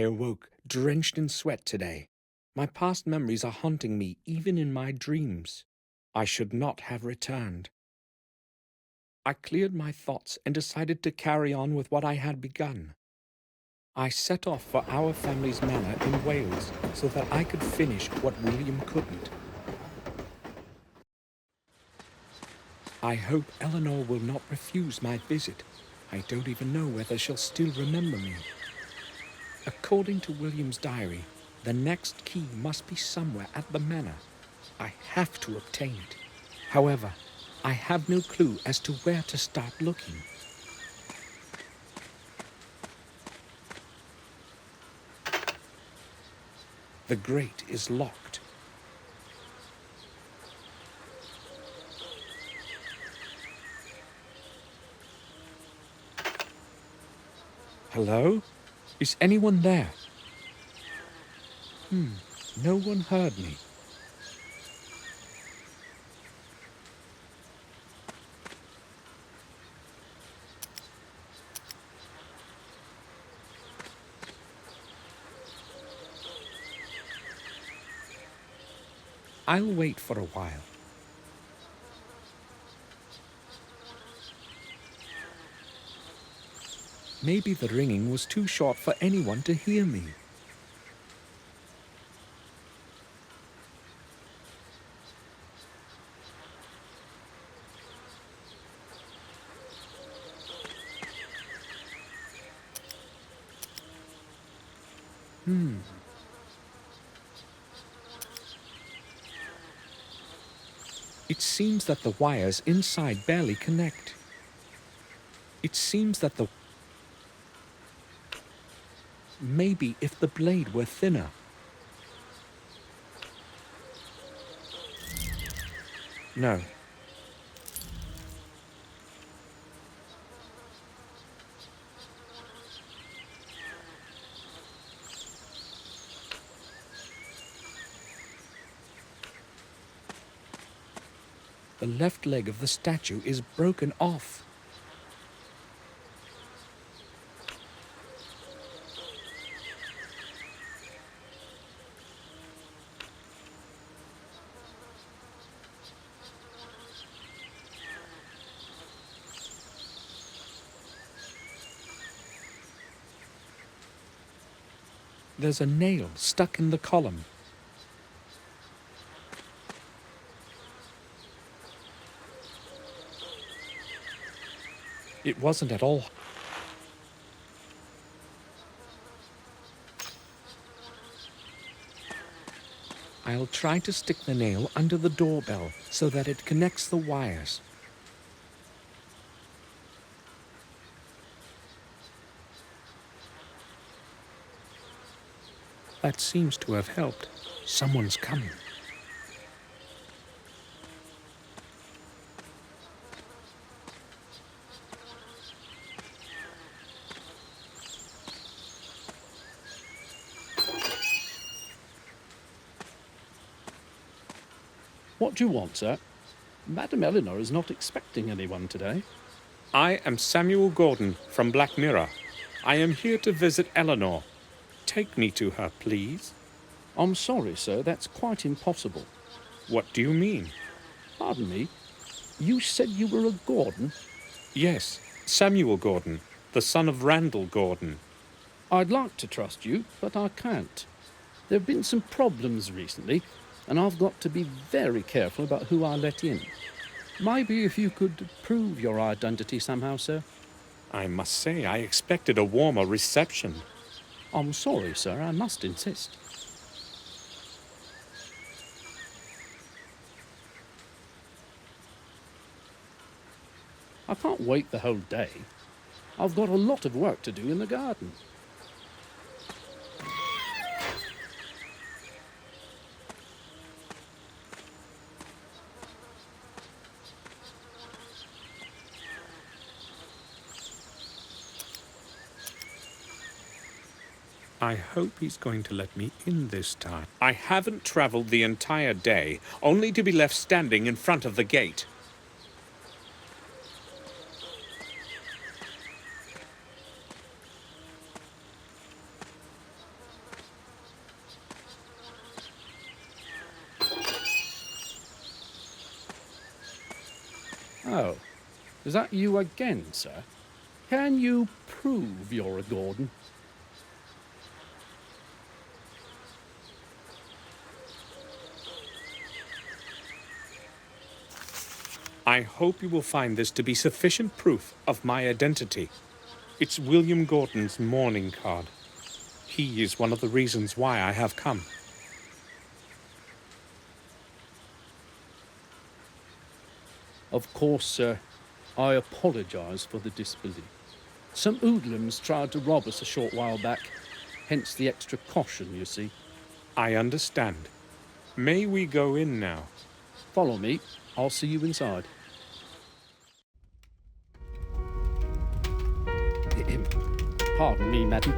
awoke, drenched in sweat today. My past memories are haunting me even in my dreams. I should not have returned. I cleared my thoughts and decided to carry on with what I had begun. I set off for our family's manor in Wales so that I could finish what William couldn't. I hope Eleanor will not refuse my visit. I don't even know whether she'll still remember me. According to William's diary, the next key must be somewhere at the manor. I have to obtain it. However, I have no clue as to where to start looking. The grate is locked. Hello? Is anyone there? No one heard me. I'll wait for a while. Maybe the ringing was too short for anyone to hear me. It seems that the wires inside barely connect. Maybe if the blade were thinner. No. The left leg of the statue is broken off. There's a nail stuck in the column. It wasn't at all. I'll try to stick the nail under the doorbell so that it connects the wires. That seems to have helped. Someone's coming. What do you want, sir? Madam Eleanor is not expecting anyone today. I am Samuel Gordon from Black Mirror. I am here to visit Eleanor. Take me to her, please. I'm sorry, sir, that's quite impossible. What do you mean? Pardon me, you said you were a Gordon? Yes, Samuel Gordon, the son of Randall Gordon. I'd like to trust you, but I can't. There have been some problems recently, and I've got to be very careful about who I let in. Maybe if you could prove your identity somehow, sir. I must say, I expected a warmer reception. I'm sorry, sir, I must insist. I can't wait the whole day. I've got a lot of work to do in the garden. I hope he's going to let me in this time. I haven't traveled the entire day, only to be left standing in front of the gate. Oh, is that you again, sir? Can you prove you're a Gordon? I hope you will find this to be sufficient proof of my identity. It's William Gordon's mourning card. He is one of the reasons why I have come. Of course, sir. I apologise for the disbelief. Some hoodlums tried to rob us a short while back, hence the extra caution, you see. I understand. May we go in now? Follow me. I'll see you inside. Pardon me, madam.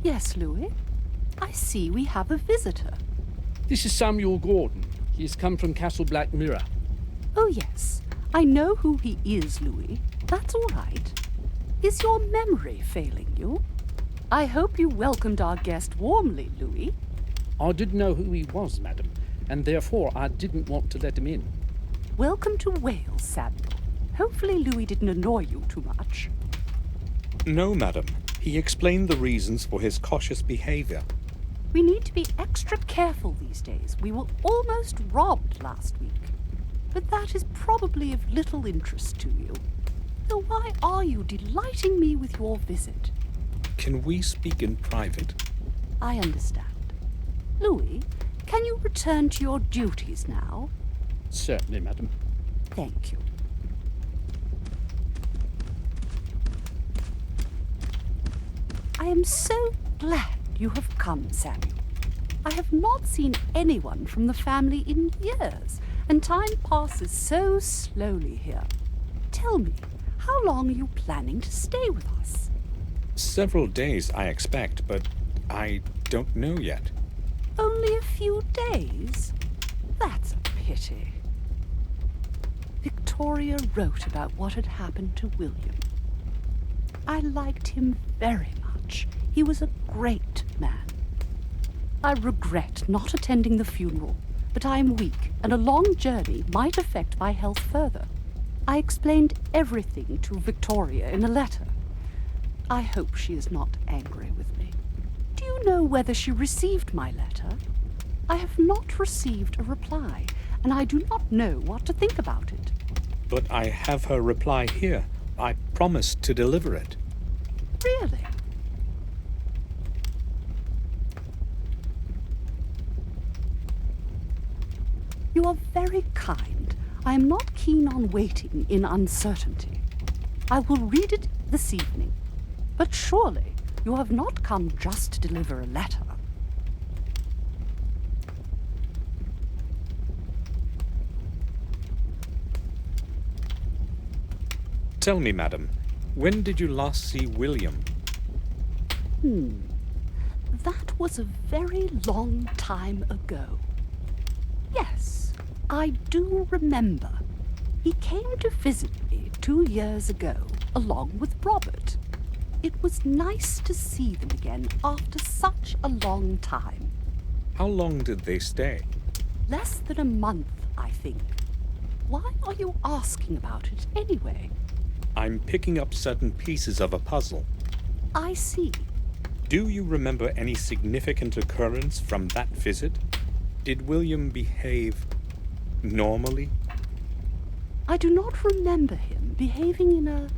Yes, Louis. I see we have a visitor. This is Samuel Gordon. He has come from Castle Black Mirror. Oh, yes. I know who he is, Louis. That's all right. Is your memory failing you? I hope you welcomed our guest warmly, Louis. I didn't know who he was, madam, and therefore I didn't want to let him in. Welcome to Wales, Samuel. Hopefully Louis didn't annoy you too much. No, madam. He explained the reasons for his cautious behavior. We need to be extra careful these days. We were almost robbed last week. But that is probably of little interest to you. So why are you delighting me with your visit? Can we speak in private? I understand. Louis, can you return to your duties now? Certainly, madam. Thank you. I am so glad you have come, Samuel. I have not seen anyone from the family in years, and time passes so slowly here. Tell me, how long are you planning to stay with us? Several days, I expect, but I don't know yet. Only a few days? That's a pity. Victoria wrote about what had happened to William. I liked him very much. He was a great man. I regret not attending the funeral, but I am weak, and a long journey might affect my health further. I explained everything to Victoria in a letter. I hope she is not angry with me. Do you know whether she received my letter? I have not received a reply, and I do not know what to think about it. But I have her reply here. I promised to deliver it. Really? You are very kind. I am not keen on waiting in uncertainty. I will read it this evening. But surely you have not come just to deliver a letter. Tell me, madam, when did you last see William? That was a very long time ago. Yes, I do remember. He came to visit me 2 years ago, along with Robert. It was nice to see them again after such a long time. How long did they stay? Less than a month, I think. Why are you asking about it anyway? I'm picking up certain pieces of a puzzle. I see. Do you remember any significant occurrence from that visit? Did William behave normally? I do not remember him behaving in a...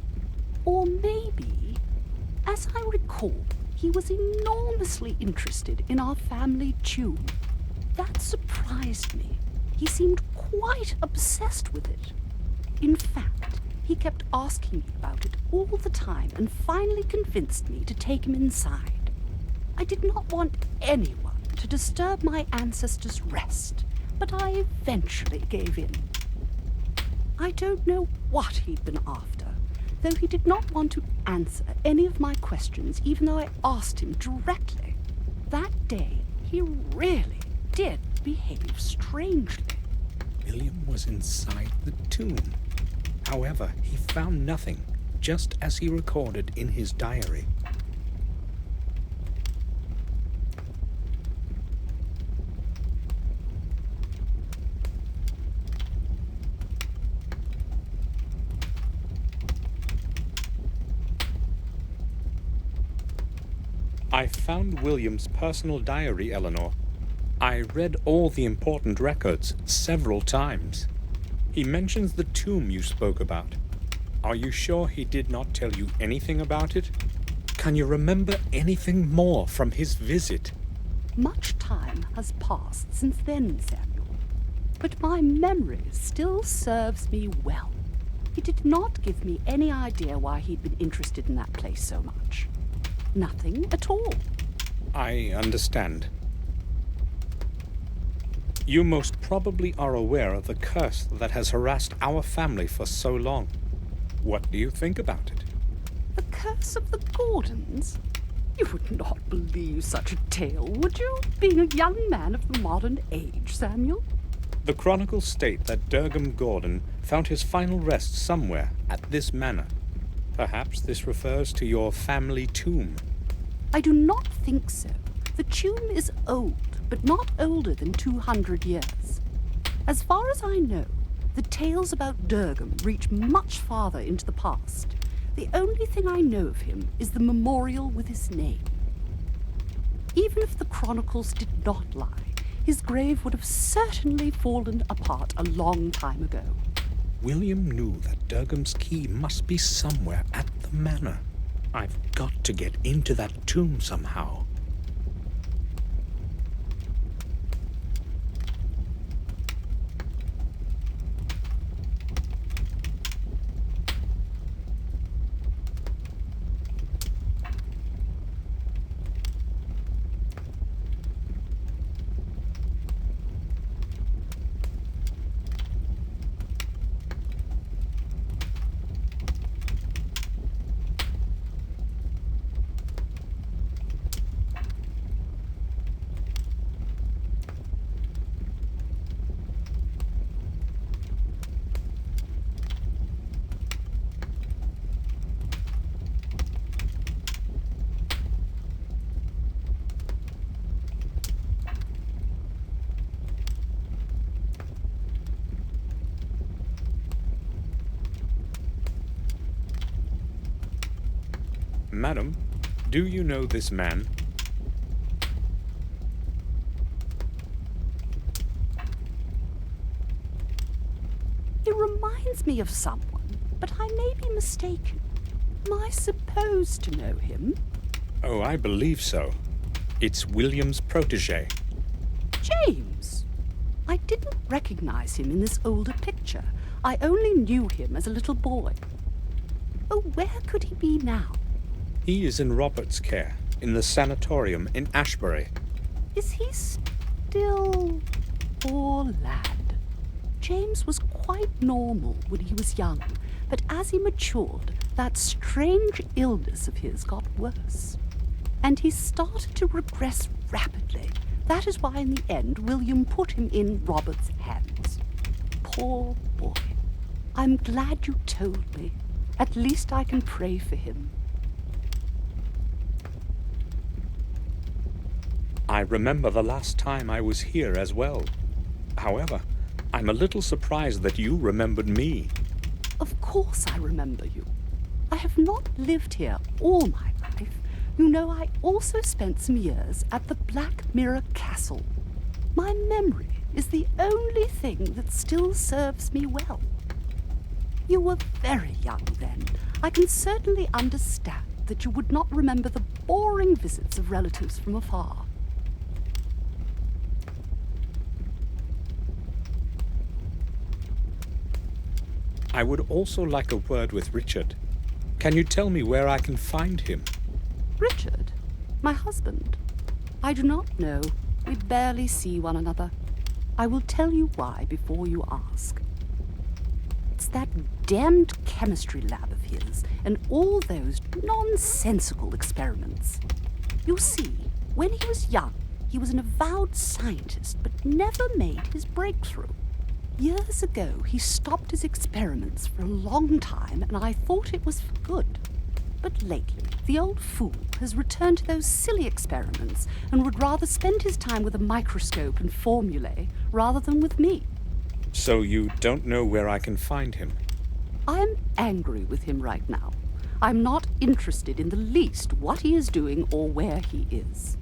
Or maybe, as I recall, he was enormously interested in our family tune. That surprised me. He seemed quite obsessed with it. In fact, he kept asking me about it all the time and finally convinced me to take him inside. I did not want anyone to disturb my ancestors' rest, but I eventually gave in. I don't know what he'd been after, though he did not want to answer any of my questions, even though I asked him directly. That day, he really did behave strangely. William was inside the tomb. However, he found nothing, just as he recorded in his diary. I found William's personal diary, Eleanor. I read all the important records several times. He mentions the tomb you spoke about. Are you sure he did not tell you anything about it? Can you remember anything more from his visit? Much time has passed since then, Samuel, but my memory still serves me well. He did not give me any idea why he'd been interested in that place so much. Nothing at all. I understand. You most probably are aware of the curse that has harassed our family for so long. What do you think about it? The curse of the Gordons? You would not believe such a tale, would you? Being a young man of the modern age, Samuel? The chronicles state that Dergum Gordon found his final rest somewhere at this manor. Perhaps this refers to your family tomb. I do not think so. The tomb is old, but not older than 200 years. As far as I know, the tales about Dergum reach much farther into the past. The only thing I know of him is the memorial with his name. Even if the chronicles did not lie, his grave would have certainly fallen apart a long time ago. William knew that Dergum's key must be somewhere at the manor. I've got to get into that tomb somehow. Madam, do you know this man? He reminds me of someone, but I may be mistaken. Am I supposed to know him? Oh, I believe so. It's William's protege. James! I didn't recognize him in this older picture. I only knew him as a little boy. Oh, where could he be now? He is in Robert's care, in the sanatorium in Ashbury. Is he still... Poor lad. James was quite normal when he was young, but as he matured, that strange illness of his got worse. And he started to regress rapidly. That is why in the end, William put him in Robert's hands. Poor boy. I'm glad you told me. At least I can pray for him. I remember the last time I was here as well. However, I'm a little surprised that you remembered me. Of course I remember you. I have not lived here all my life. You know, I also spent some years at the Black Mirror Castle. My memory is the only thing that still serves me well. You were very young then. I can certainly understand that you would not remember the boring visits of relatives from afar. I would also like a word with Richard. Can you tell me where I can find him? Richard? My husband? I do not know. We barely see one another. I will tell you why before you ask. It's that damned chemistry lab of his and all those nonsensical experiments. You see, when he was young, he was an avowed scientist but never made his breakthrough. Years ago, he stopped his experiments for a long time, and I thought it was for good. But lately, the old fool has returned to those silly experiments and would rather spend his time with a microscope and formulae rather than with me. So you don't know where I can find him? I am angry with him right now. I'm not interested in the least what he is doing or where he is.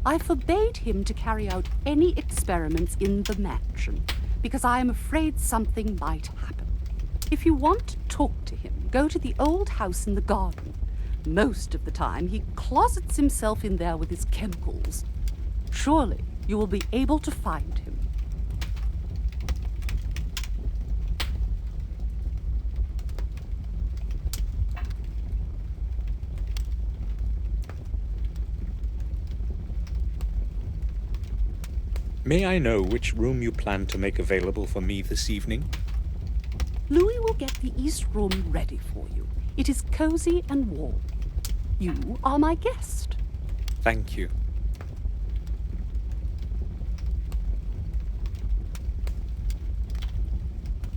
I forbade him to carry out any experiments in the mansion because I am afraid something might happen. If you want to talk to him, go to the old house in the garden. Most of the time, he closets himself in there with his chemicals. Surely you will be able to find him. May I know which room you plan to make available for me this evening? Louis will get the east room ready for you. It is cozy and warm. You are my guest. Thank you.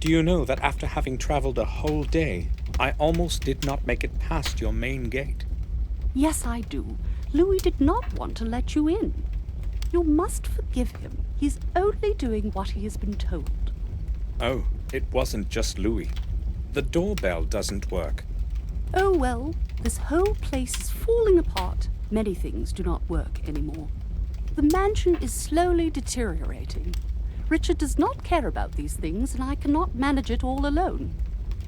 Do you know that after having traveled a whole day, I almost did not make it past your main gate? Yes, I do. Louis did not want to let you in. You must forgive him. He's only doing what he has been told. Oh, it wasn't just Louis. The doorbell doesn't work. Oh well, this whole place is falling apart. Many things do not work anymore. The mansion is slowly deteriorating. Richard does not care about these things, and I cannot manage it all alone.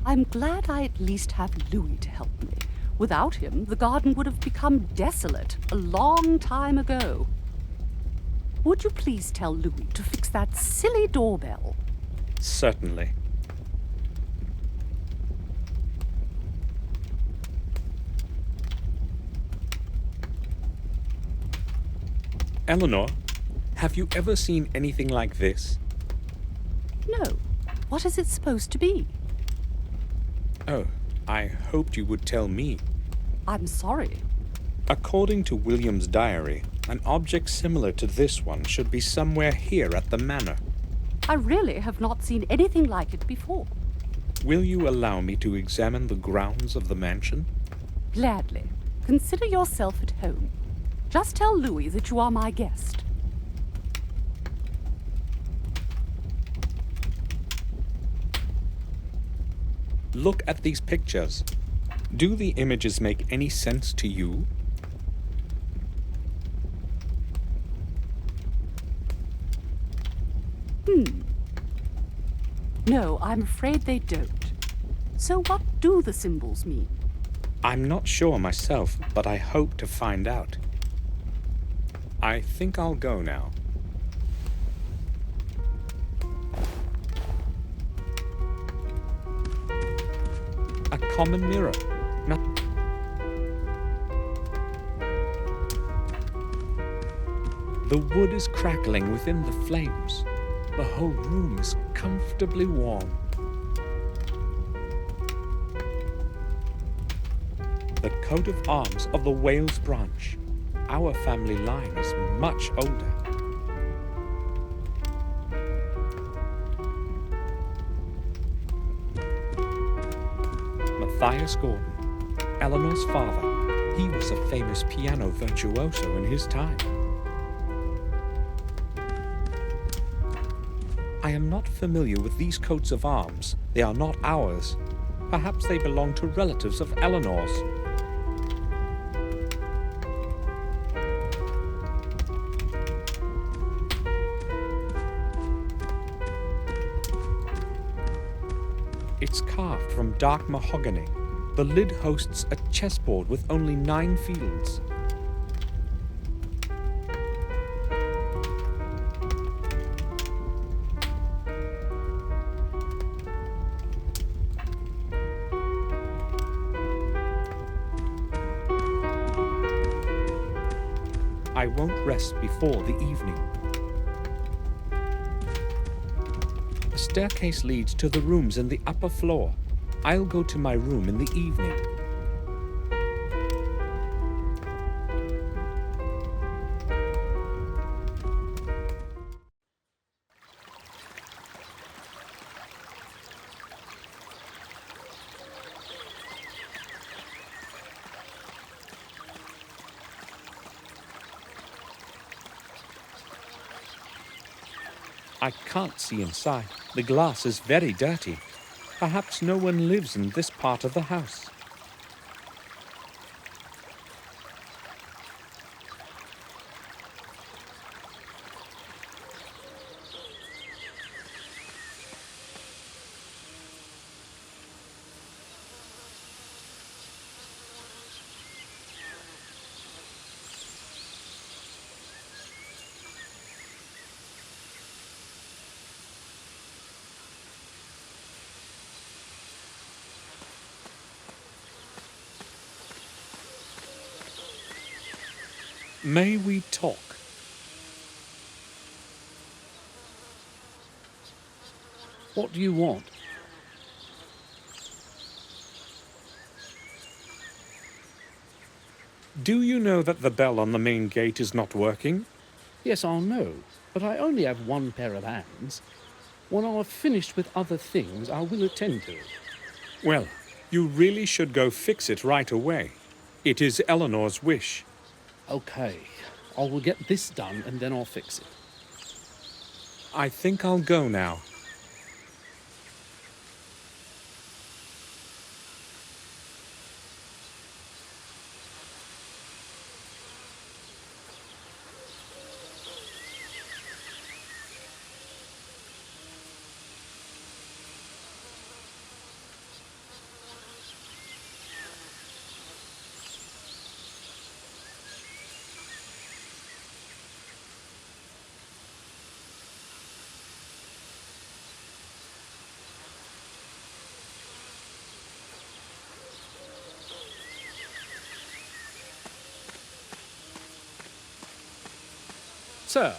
I'm glad I at least have Louis to help me. Without him, the garden would have become desolate a long time ago. Would you please tell Louis to fix that silly doorbell? Certainly. Eleanor, have you ever seen anything like this? No. What is it supposed to be? Oh, I hoped you would tell me. I'm sorry. According to William's diary, an object similar to this one should be somewhere here at the manor. I really have not seen anything like it before. Will you allow me to examine the grounds of the mansion? Gladly. Consider yourself at home. Just tell Louis that you are my guest. Look at these pictures. Do the images make any sense to you? No, I'm afraid they don't. So what do the symbols mean? I'm not sure myself, but I hope to find out. I think I'll go now. A common mirror. The wood is crackling within the flames. The whole room is comfortably warm. The coat of arms of the Wales branch. Our family line is much older. Matthias Gordon, Eleanor's father. He was a famous piano virtuoso in his time. I am not familiar with these coats of arms. They are not ours. Perhaps they belong to relatives of Eleanor's. It's carved from dark mahogany. The lid hosts a chessboard with only 9 fields. I won't rest before the evening. A staircase leads to the rooms in the upper floor. I'll go to my room in the evening. I can't see inside. The glass is very dirty. Perhaps no one lives in this part of the house. May we talk? What do you want? Do you know that the bell on the main gate is not working? Yes, I'll know, but I only have one pair of hands. When I've finished with other things, I will attend to it. Well, you really should go fix it right away. It is Eleanor's wish. Okay, I will get this done and then I'll fix it. I think I'll go now. Sir,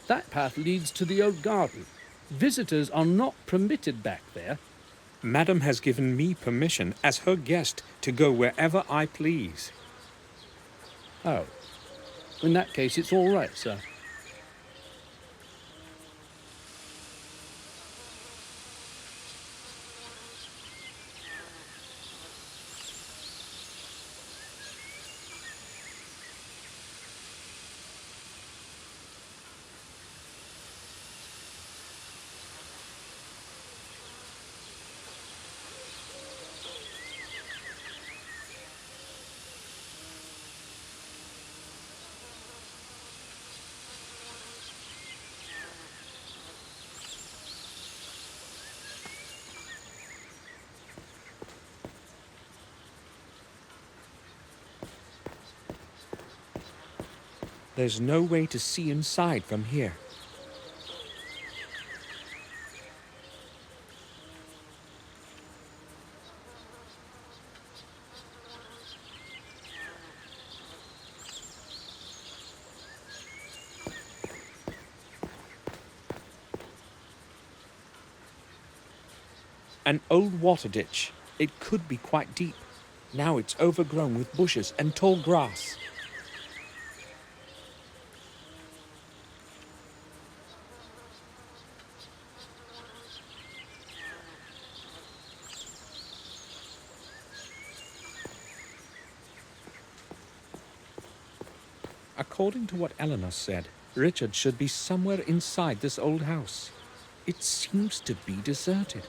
that path leads to the old garden. Visitors are not permitted back there. Madam has given me permission as her guest to go wherever I please. Oh, in that case it's all right, sir. There's no way to see inside from here. An old water ditch. It could be quite deep. Now it's overgrown with bushes and tall grass. According to what Eleanor said, Richard should be somewhere inside this old house. It seems to be deserted.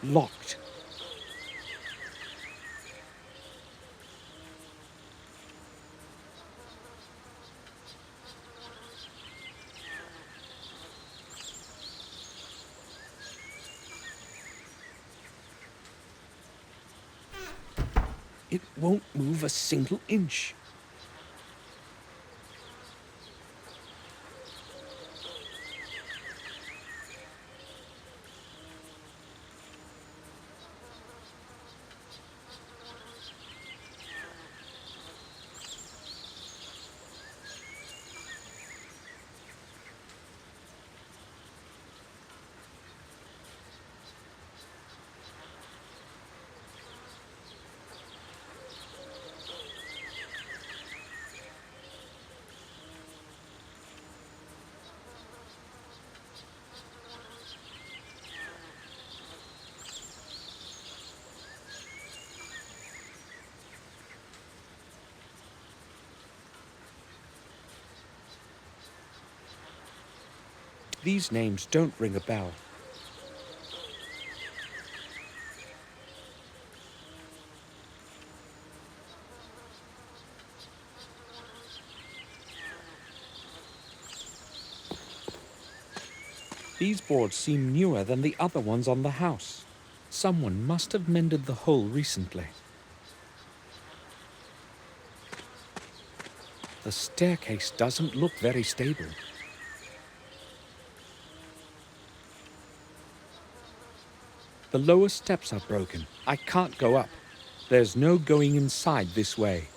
Locked. It won't move a single inch. These names don't ring a bell. These boards seem newer than the other ones on the house. Someone must have mended the hole recently. The staircase doesn't look very stable. The lower steps are broken. I can't go up. There's no going inside this way.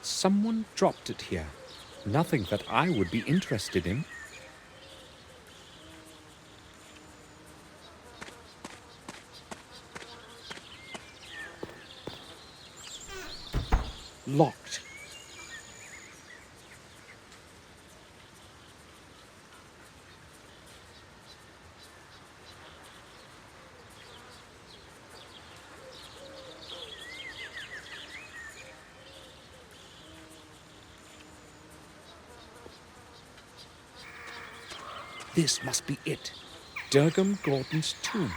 Someone dropped it here. Nothing that I would be interested in. Locked. This must be it. Mordred Gordon's tomb.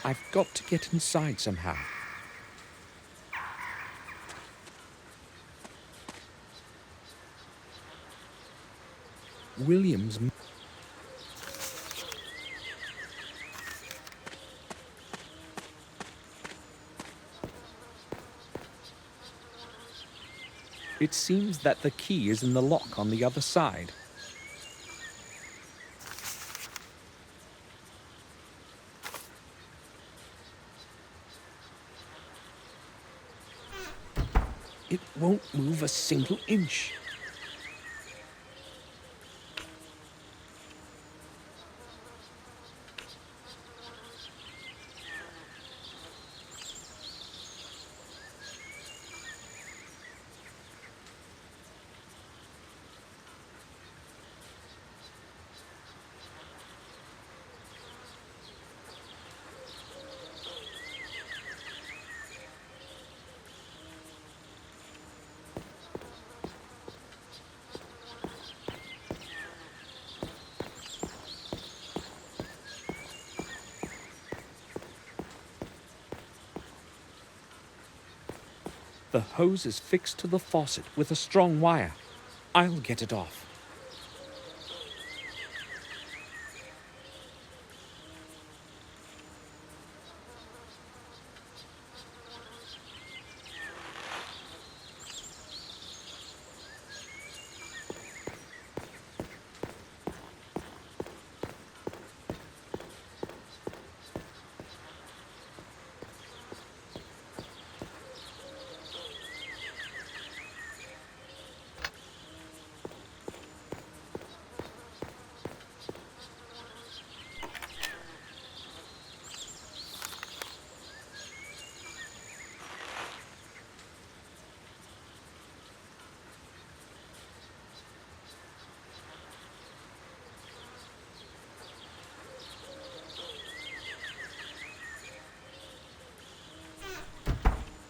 I've got to get inside somehow. William's... It seems that the key is in the lock on the other side. It won't move a single inch. The hose is fixed to the faucet with a strong wire. I'll get it off.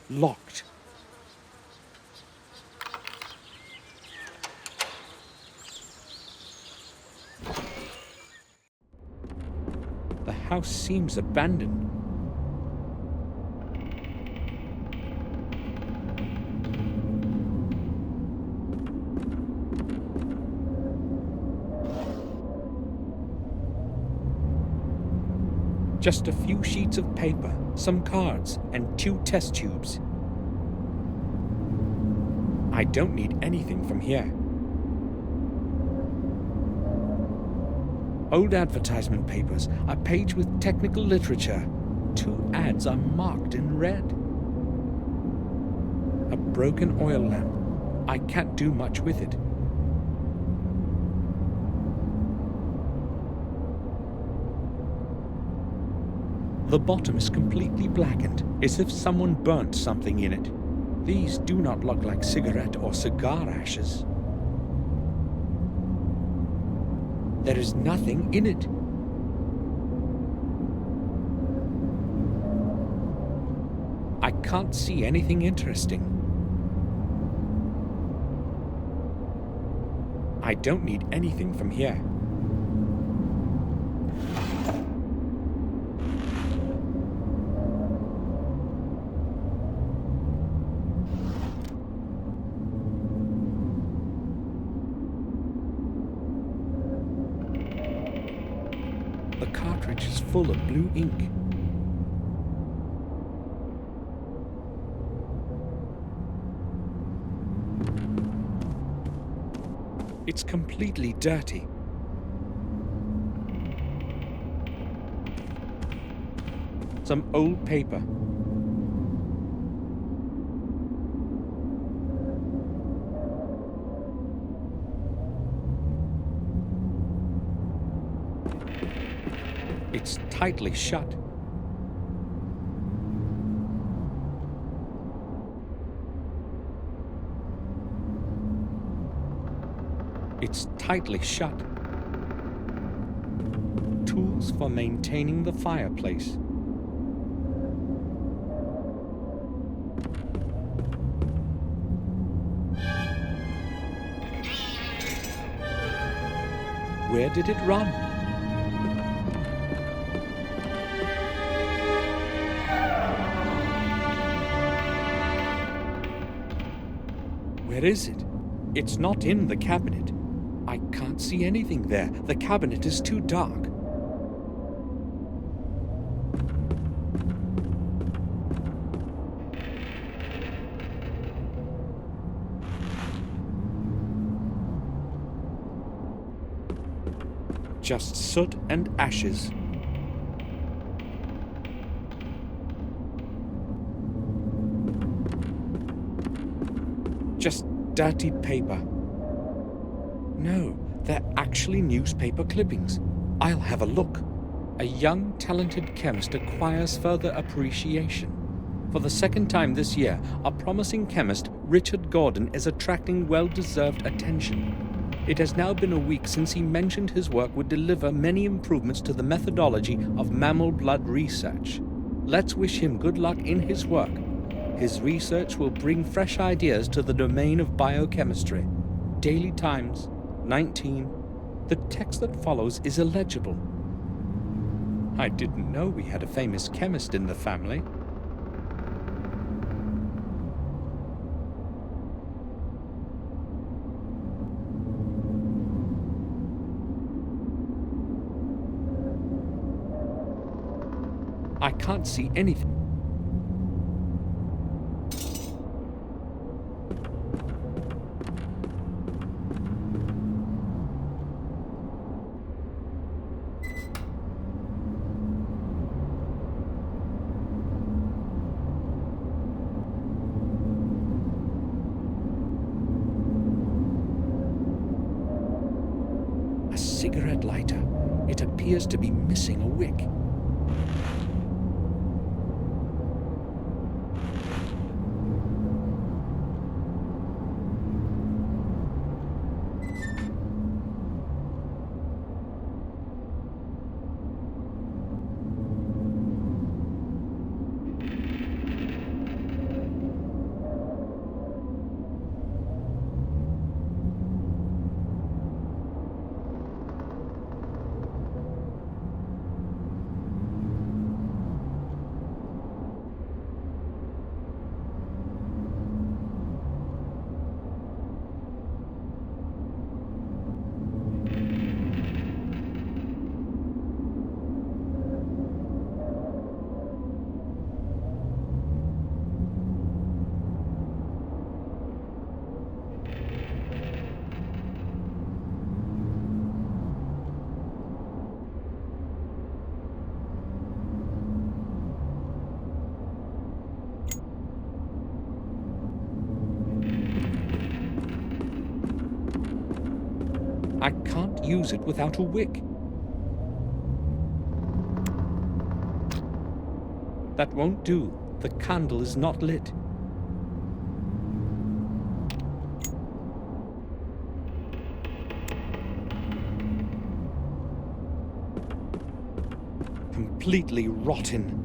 Locked. The house seems abandoned. Just a few sheets of paper, some cards, and 2 test tubes. I don't need anything from here. Old advertisement papers, a page with technical literature. 2 ads are marked in red. A broken oil lamp. I can't do much with it. The bottom is completely blackened, as if someone burnt something in it. These do not look like cigarette or cigar ashes. There is nothing in it. I can't see anything interesting. I don't need anything from here. full of blue ink. It's completely dirty. Some old paper. It's tightly shut. It's tightly shut. Tools for maintaining the fireplace. Where did it run? Where is it? It's not in the cabinet. I can't see anything there. The cabinet is too dark. Just soot and ashes. Just dirty paper. No, they're actually newspaper clippings. I'll have a look. A young, talented chemist acquires further appreciation. For the second time this year, our promising chemist, Mordred Gordon, is attracting well-deserved attention. It has now been a week since he mentioned his work would deliver many improvements to the methodology of mammal blood research. Let's wish him good luck in his work. His research will bring fresh ideas to the domain of biochemistry. Daily Times, 19. The text that follows is illegible. I didn't know we had a famous chemist in the family. I can't see anything. A cigarette lighter. It appears to be missing a wick. I can't use it without a wick. That won't do. The candle is not lit. Completely rotten.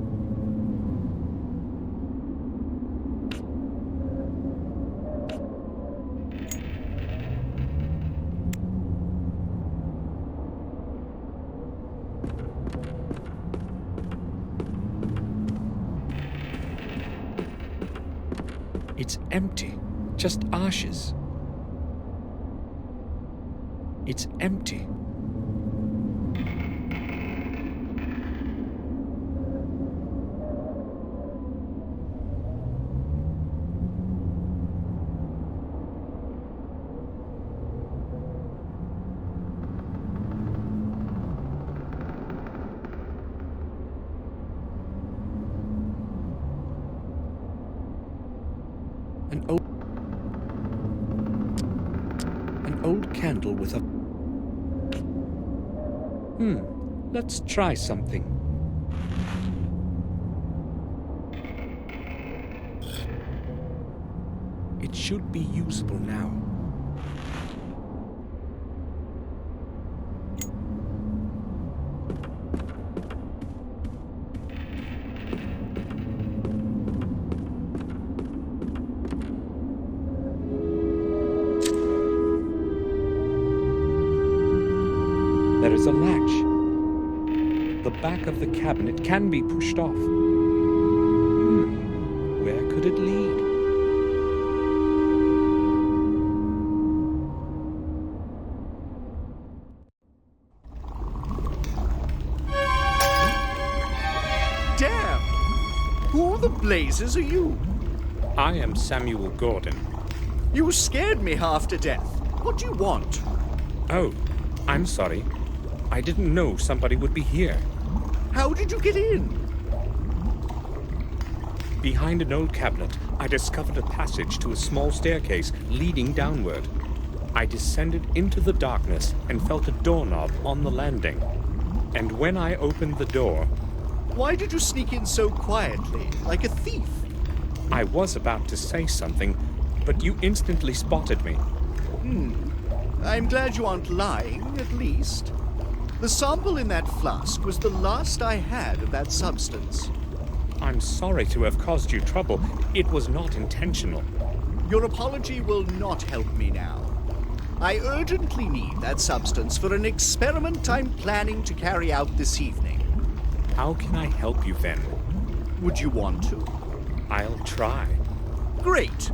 It's empty, just ashes. It's empty. An old candle with a... let's try something. It should be usable now. There is a latch. The back of the cabinet can be pushed off. Where could it lead? Damn! Who the blazes are you? I am Samuel Gordon. You scared me half to death. What do you want? Oh, I'm sorry. I didn't know somebody would be here. How did you get in? Behind an old cabinet, I discovered a passage to a small staircase leading downward. I descended into the darkness and felt a doorknob on the landing. And when I opened the door, Why did you sneak in so quietly, like a thief? I was about to say something, but you instantly spotted me. I'm glad you aren't lying, at least. The sample in that flask was the last I had of that substance. I'm sorry to have caused you trouble. It was not intentional. Your apology will not help me now. I urgently need that substance for an experiment I'm planning to carry out this evening. How can I help you then? Would you want to? I'll try. Great!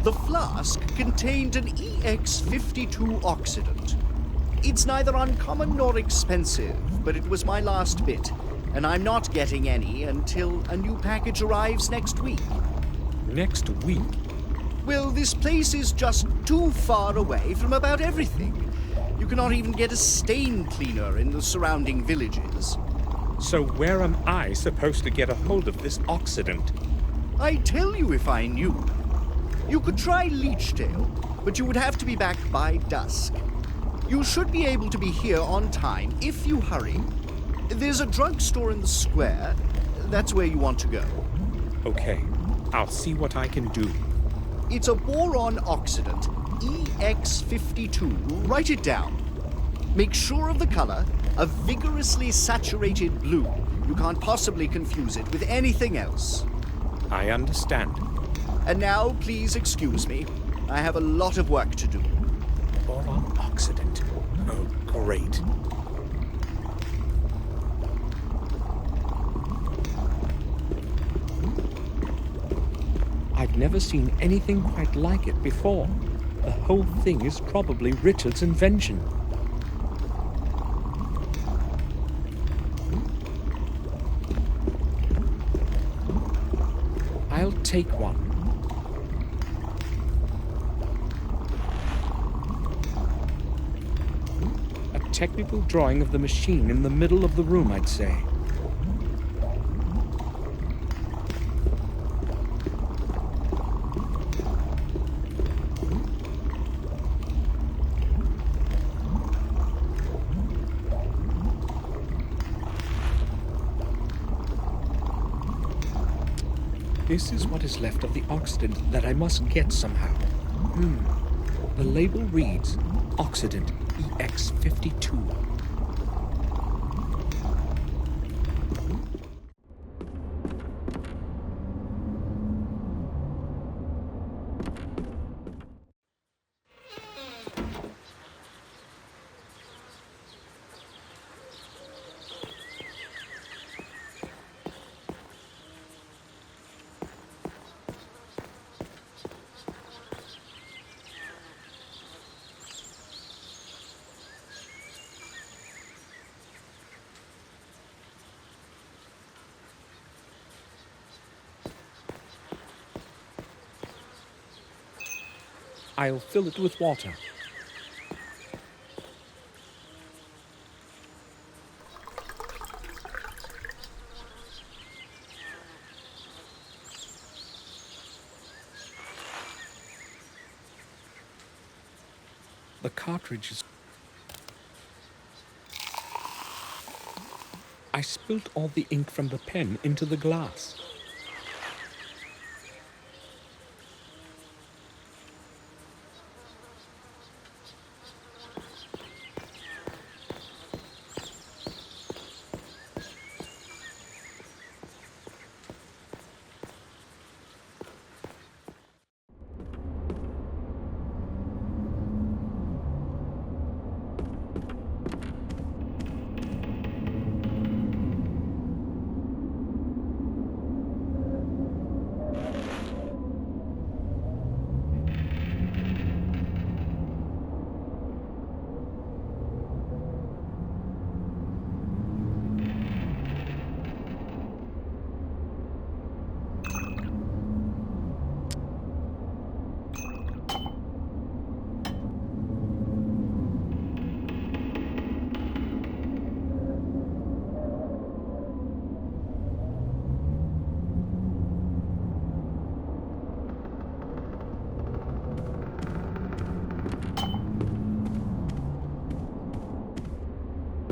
The flask contained an EX52 oxidant. It's neither uncommon nor expensive, but it was my last bit, and I'm not getting any until a new package arrives next week. Next week? Well, this place is just too far away from about everything. You cannot even get a stain cleaner in the surrounding villages. So where am I supposed to get a hold of this oxidant? I'd tell you if I knew. You could try Leechdale, but you would have to be back by dusk. You should be able to be here on time if you hurry. There's a drugstore in the square. That's where you want to go. Okay, I'll see what I can do. It's a boron oxidant, EX52. Write it down. Make sure of the color, a vigorously saturated blue. You can't possibly confuse it with anything else. I understand. And now, please excuse me. I have a lot of work to do. Boron oxidant. Oh, great. I've never seen anything quite like it before. The whole thing is probably Richard's invention. I'll take one. A technical drawing of the machine in the middle of the room, I'd say. This is what is left of the oxidant that I must get somehow. The label reads Oxidant EX52. I'll fill it with water. The cartridge is... I spilt all the ink from the pen into the glass.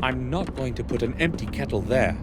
I'm not going to put an empty kettle there.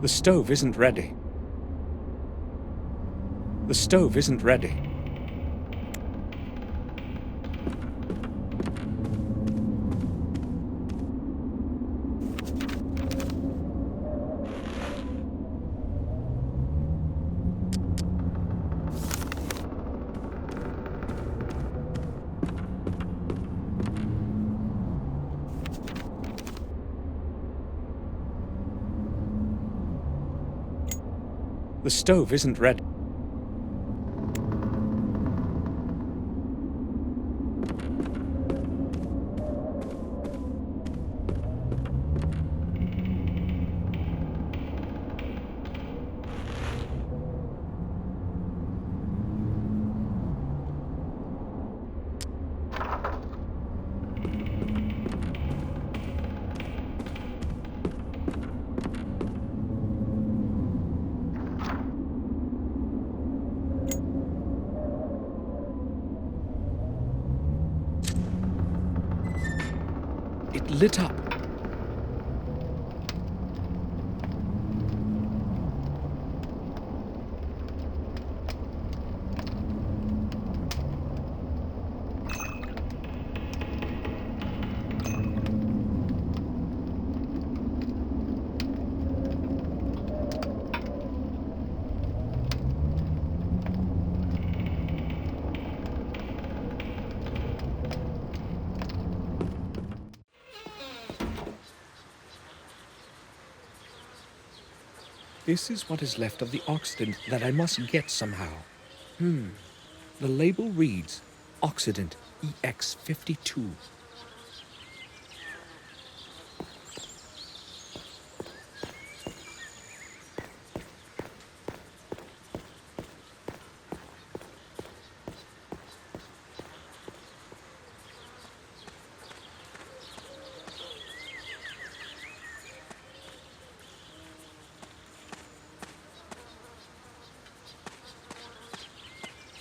The stove isn't ready. The stove isn't ready. The stove isn't ready. It lit up. This is what is left of the Occident that I must get somehow. The label reads Occident EX52.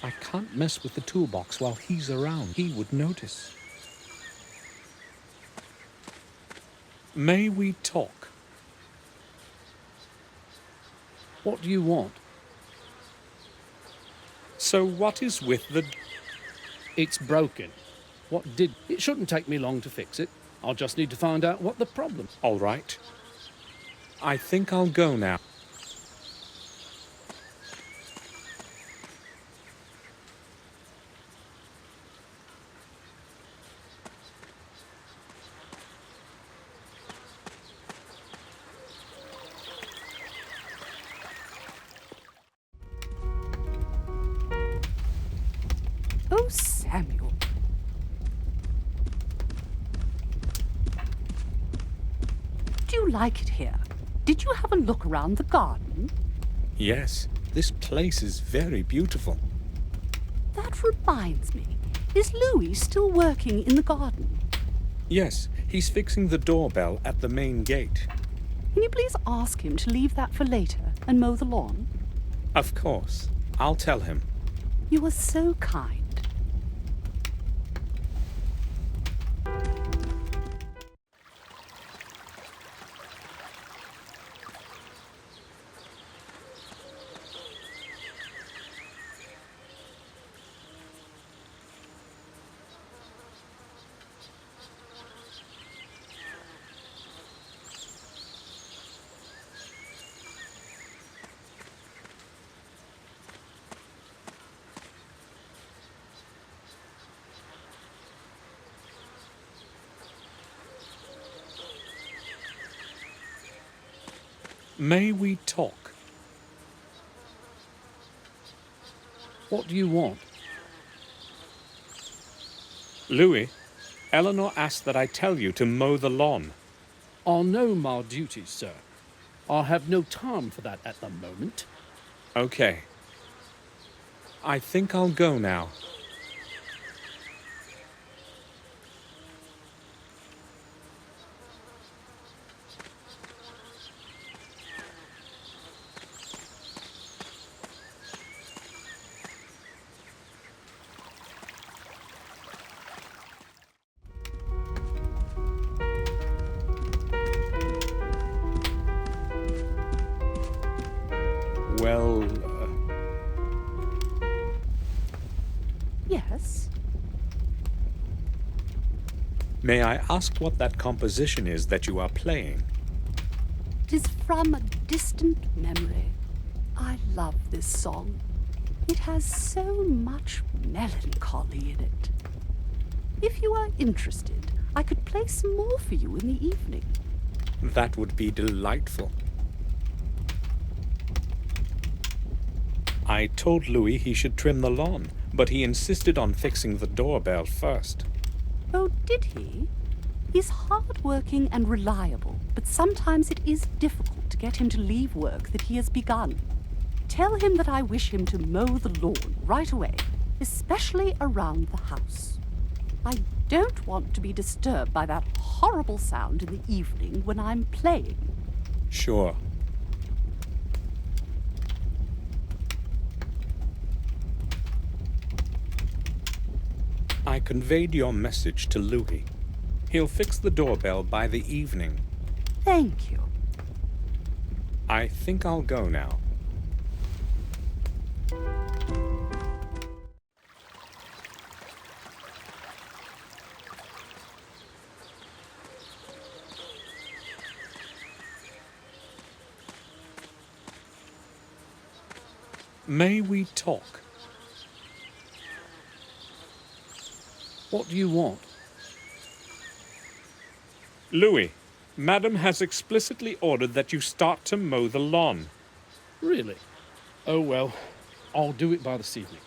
I can't mess with the toolbox while he's around. He would notice. May we talk? What do you want? So what is with the... It's broken. It shouldn't take me long to fix it. I'll just need to find out what the problem. All right. I think I'll go now. Oh, Samuel. Do you like it here? Did you have a look around the garden? Yes, this place is very beautiful. That reminds me. Is Louis still working in the garden? Yes, he's fixing the doorbell at the main gate. Can you please ask him to leave that for later and mow the lawn? Of course. I'll tell him. You are so kind. May we talk? What do you want? Louis, Eleanor asked that I tell you to mow the lawn. I know my duties, sir. I have no time for that at the moment. Okay. I think I'll go now. Well, Yes? may I ask what that composition is that you are playing? 'Tis from a distant memory. I love this song. It has so much melancholy in it. If you are interested, I could play some more for you in the evening. That would be delightful. I told Louis he should trim the lawn, but he insisted on fixing the doorbell first. Oh, did he? He's hard-working and reliable, but sometimes it is difficult to get him to leave work that he has begun. Tell him that I wish him to mow the lawn right away, especially around the house. I don't want to be disturbed by that horrible sound in the evening when I'm playing. Sure. I conveyed your message to Louis. He'll fix the doorbell by the evening. Thank you. I think I'll go now. May we talk? What do you want? Louis, Madam has explicitly ordered that you start to mow the lawn. Really? Oh, well, I'll do it by this evening.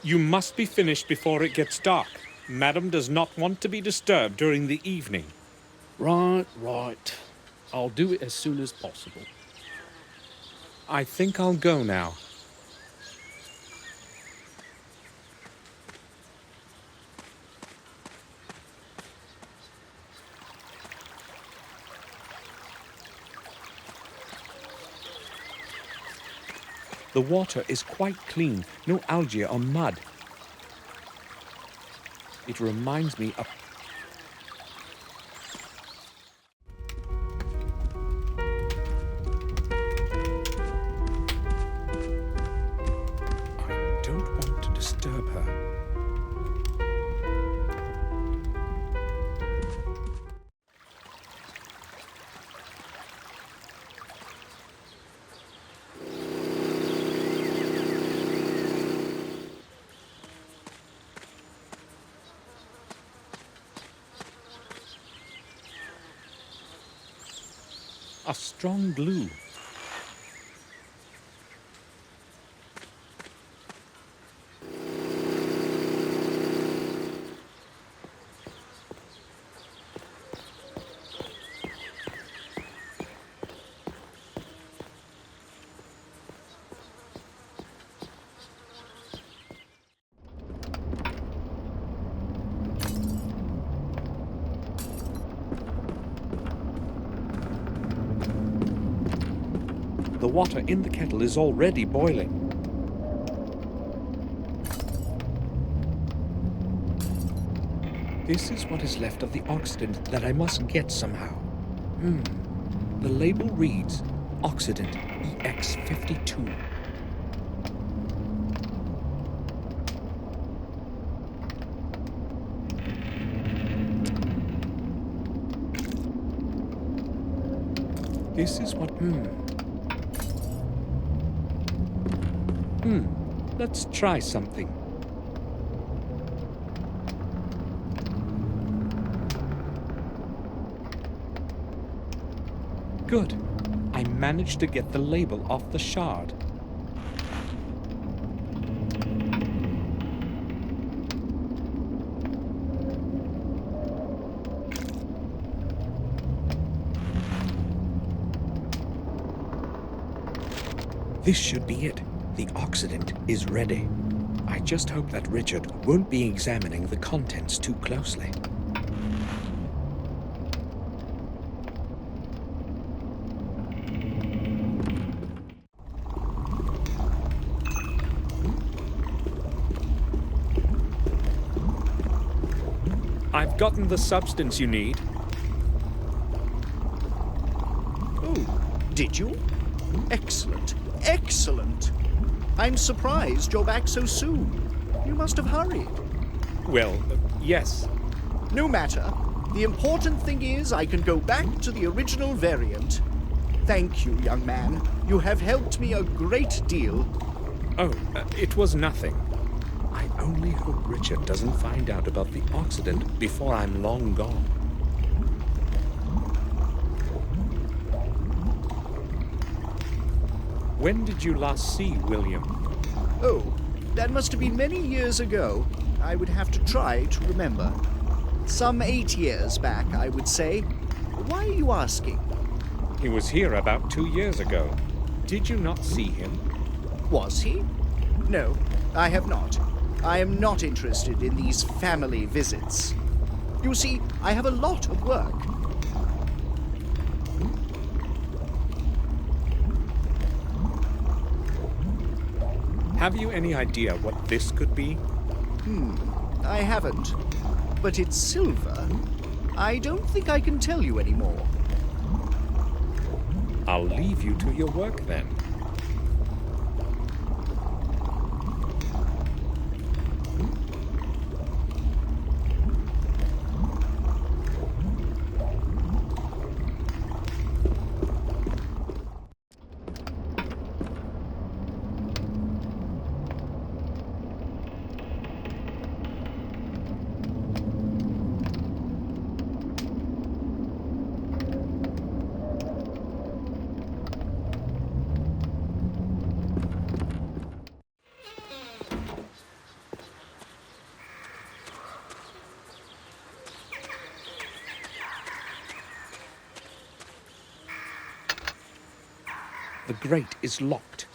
You must be finished before it gets dark. Madam does not want to be disturbed during the evening. Right. I'll do it as soon as possible. I think I'll go now. The water is quite clean, no algae or mud. It reminds me of... I don't want to disturb her. A strong glue. The water in the kettle is already boiling. This is what is left of the oxidant that I must get somehow. The label reads Oxidant EX52. This is what... Let's try something. Good. I managed to get the label off the shard. This should be it. The oxidant is ready. I just hope that Richard won't be examining the contents too closely. I've gotten the substance you need. Oh, did you? Excellent. Excellent. I'm surprised you're back so soon. You must have hurried. Well, yes. No matter. The important thing is I can go back to the original variant. Thank you, young man. You have helped me a great deal. Oh, it was nothing. I only hope Richard doesn't find out about the oxidant before I'm long gone. When did you last see William? Oh, that must have been many years ago. I would have to try to remember. Some 8 years back, I would say. Why are you asking? He was here about 2 years ago. Did you not see him? Was he? No, I have not. I am not interested in these family visits. You see, I have a lot of work. Have you any idea what this could be? I haven't. But it's silver. I don't think I can tell you anymore. I'll leave you to your work then. The grate is locked.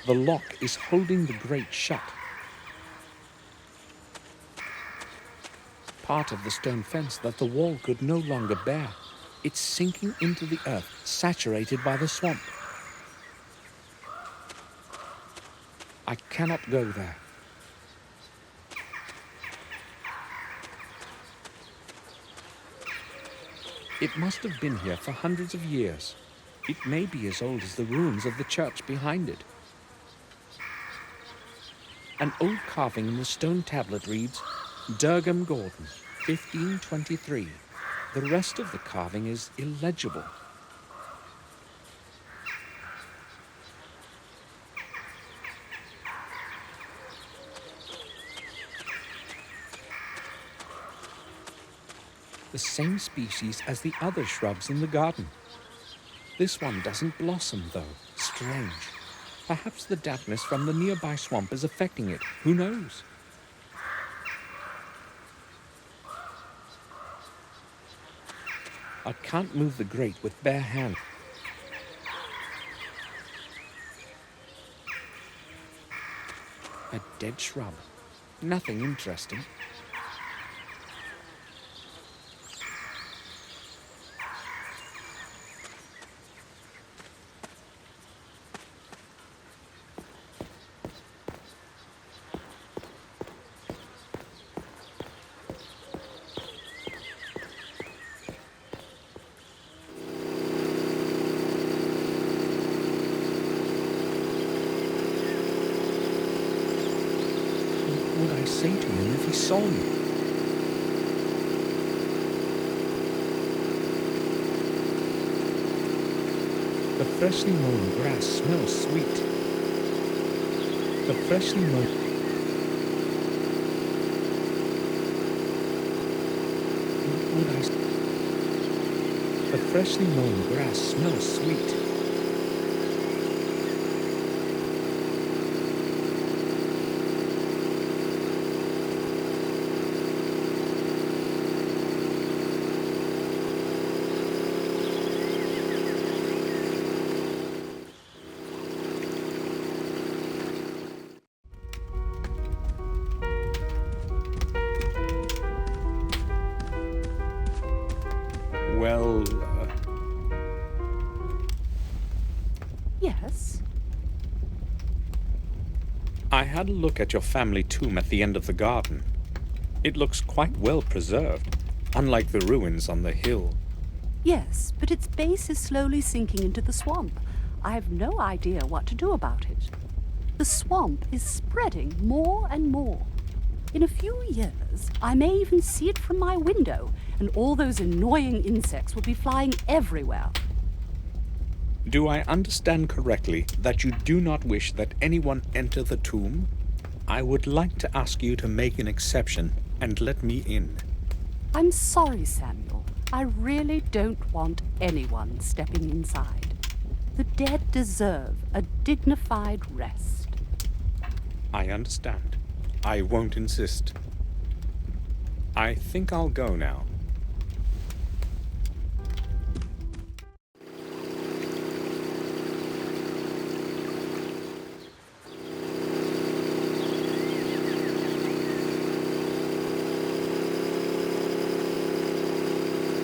The lock is holding the grate shut. part of the stone fence that the wall could no longer bear. It's sinking into the earth, saturated by the swamp. I cannot go there. It must have been here for hundreds of years. It may be as old as the ruins of the church behind it. An old carving in the stone tablet reads, Mordred Gordon, 1523. The rest of the carving is illegible. The same species as the other shrubs in the garden. This one doesn't blossom, though. Strange. Perhaps the dampness from the nearby swamp is affecting it. Who knows? I can't move the grate with bare hands. A dead shrub. Nothing interesting. What would I say to him if he saw me? The freshly mown grass smells sweet. The freshly mown... What would I say? The freshly mown grass smells sweet. Well, Yes? I had a look at your family tomb at the end of the garden. It looks quite well preserved, unlike the ruins on the hill. Yes, but its base is slowly sinking into the swamp. I have no idea what to do about it. The swamp is spreading more and more. In a few years, I may even see it from my window, and all those annoying insects will be flying everywhere. Do I understand correctly that you do not wish that anyone enter the tomb? I would like to ask you to make an exception and let me in. I'm sorry, Samuel. I really don't want anyone stepping inside. The dead deserve a dignified rest. I understand. I won't insist. I think I'll go now.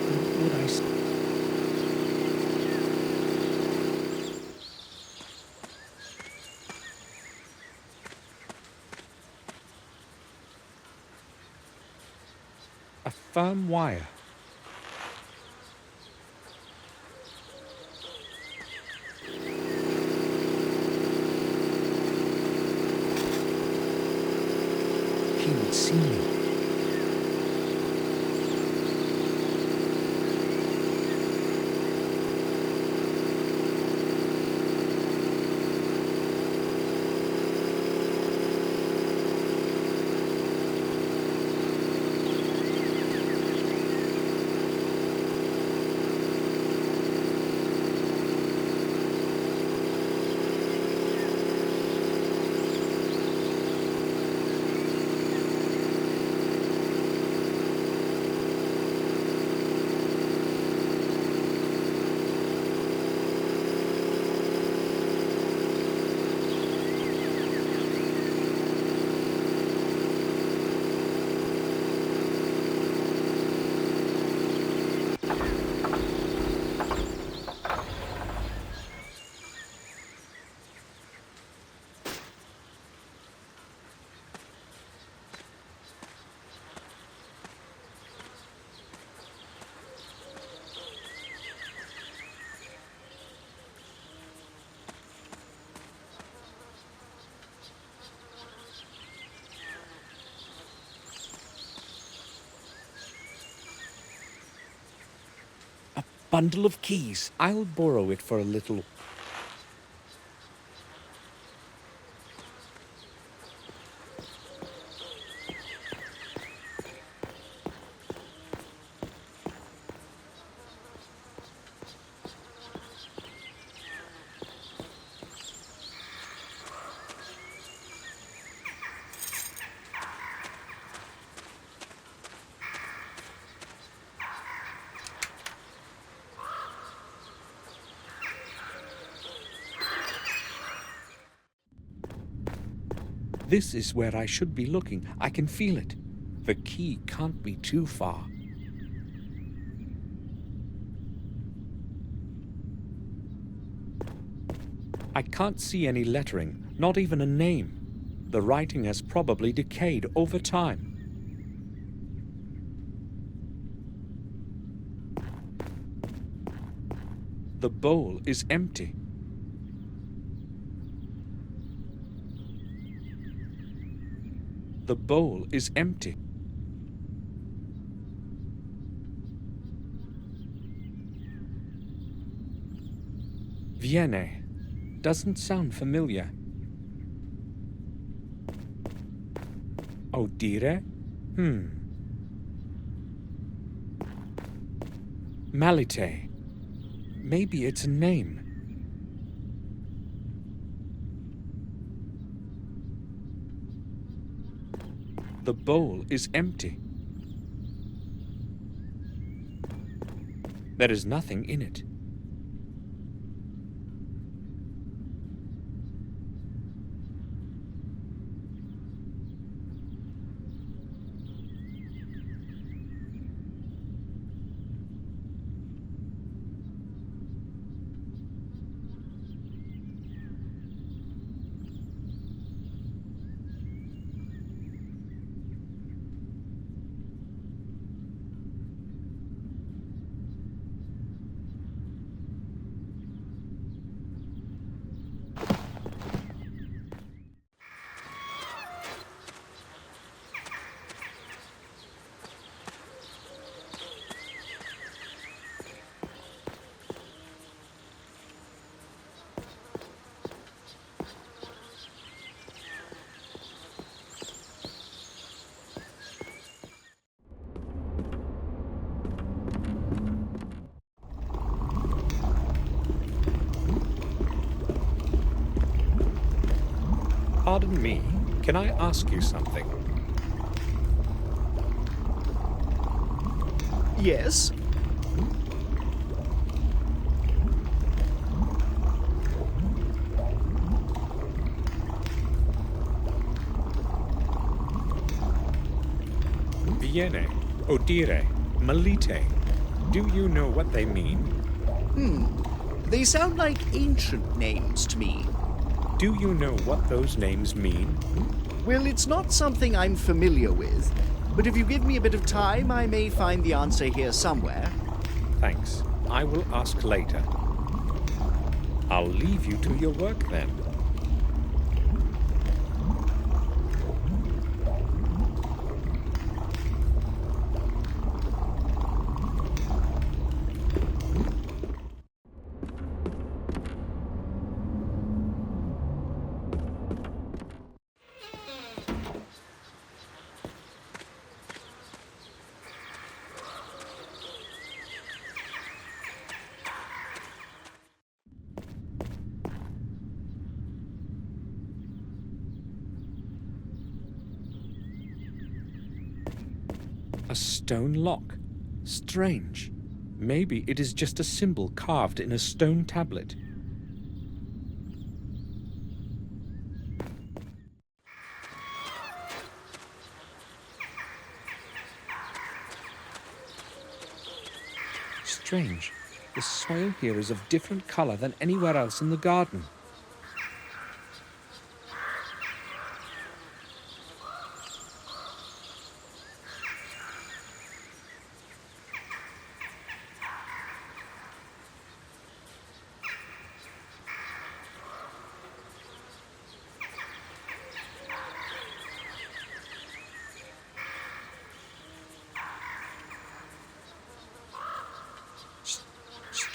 What would I say? A firm wire. He would see me. bundle of keys. I'll borrow it for a little. This is where I should be looking. I can feel it. The key can't be too far. I can't see any lettering, not even a name. The writing has probably decayed over time. The bowl is empty. The bowl is empty. Viene. Doesn't sound familiar. Odire? Malite. Maybe it's a name. The bowl is empty. There is nothing in it. Pardon me, can I ask you something? Yes? Viene, odire, malite. Do you know what they mean? They sound like ancient names to me. Do you know what those names mean? Well, it's not something I'm familiar with, but if you give me a bit of time, I may find the answer here somewhere. Thanks. I will ask later. I'll leave you to your work then. A stone lock. Strange. Maybe it is just a symbol carved in a stone tablet. Strange. The soil here is of different color than anywhere else in the garden.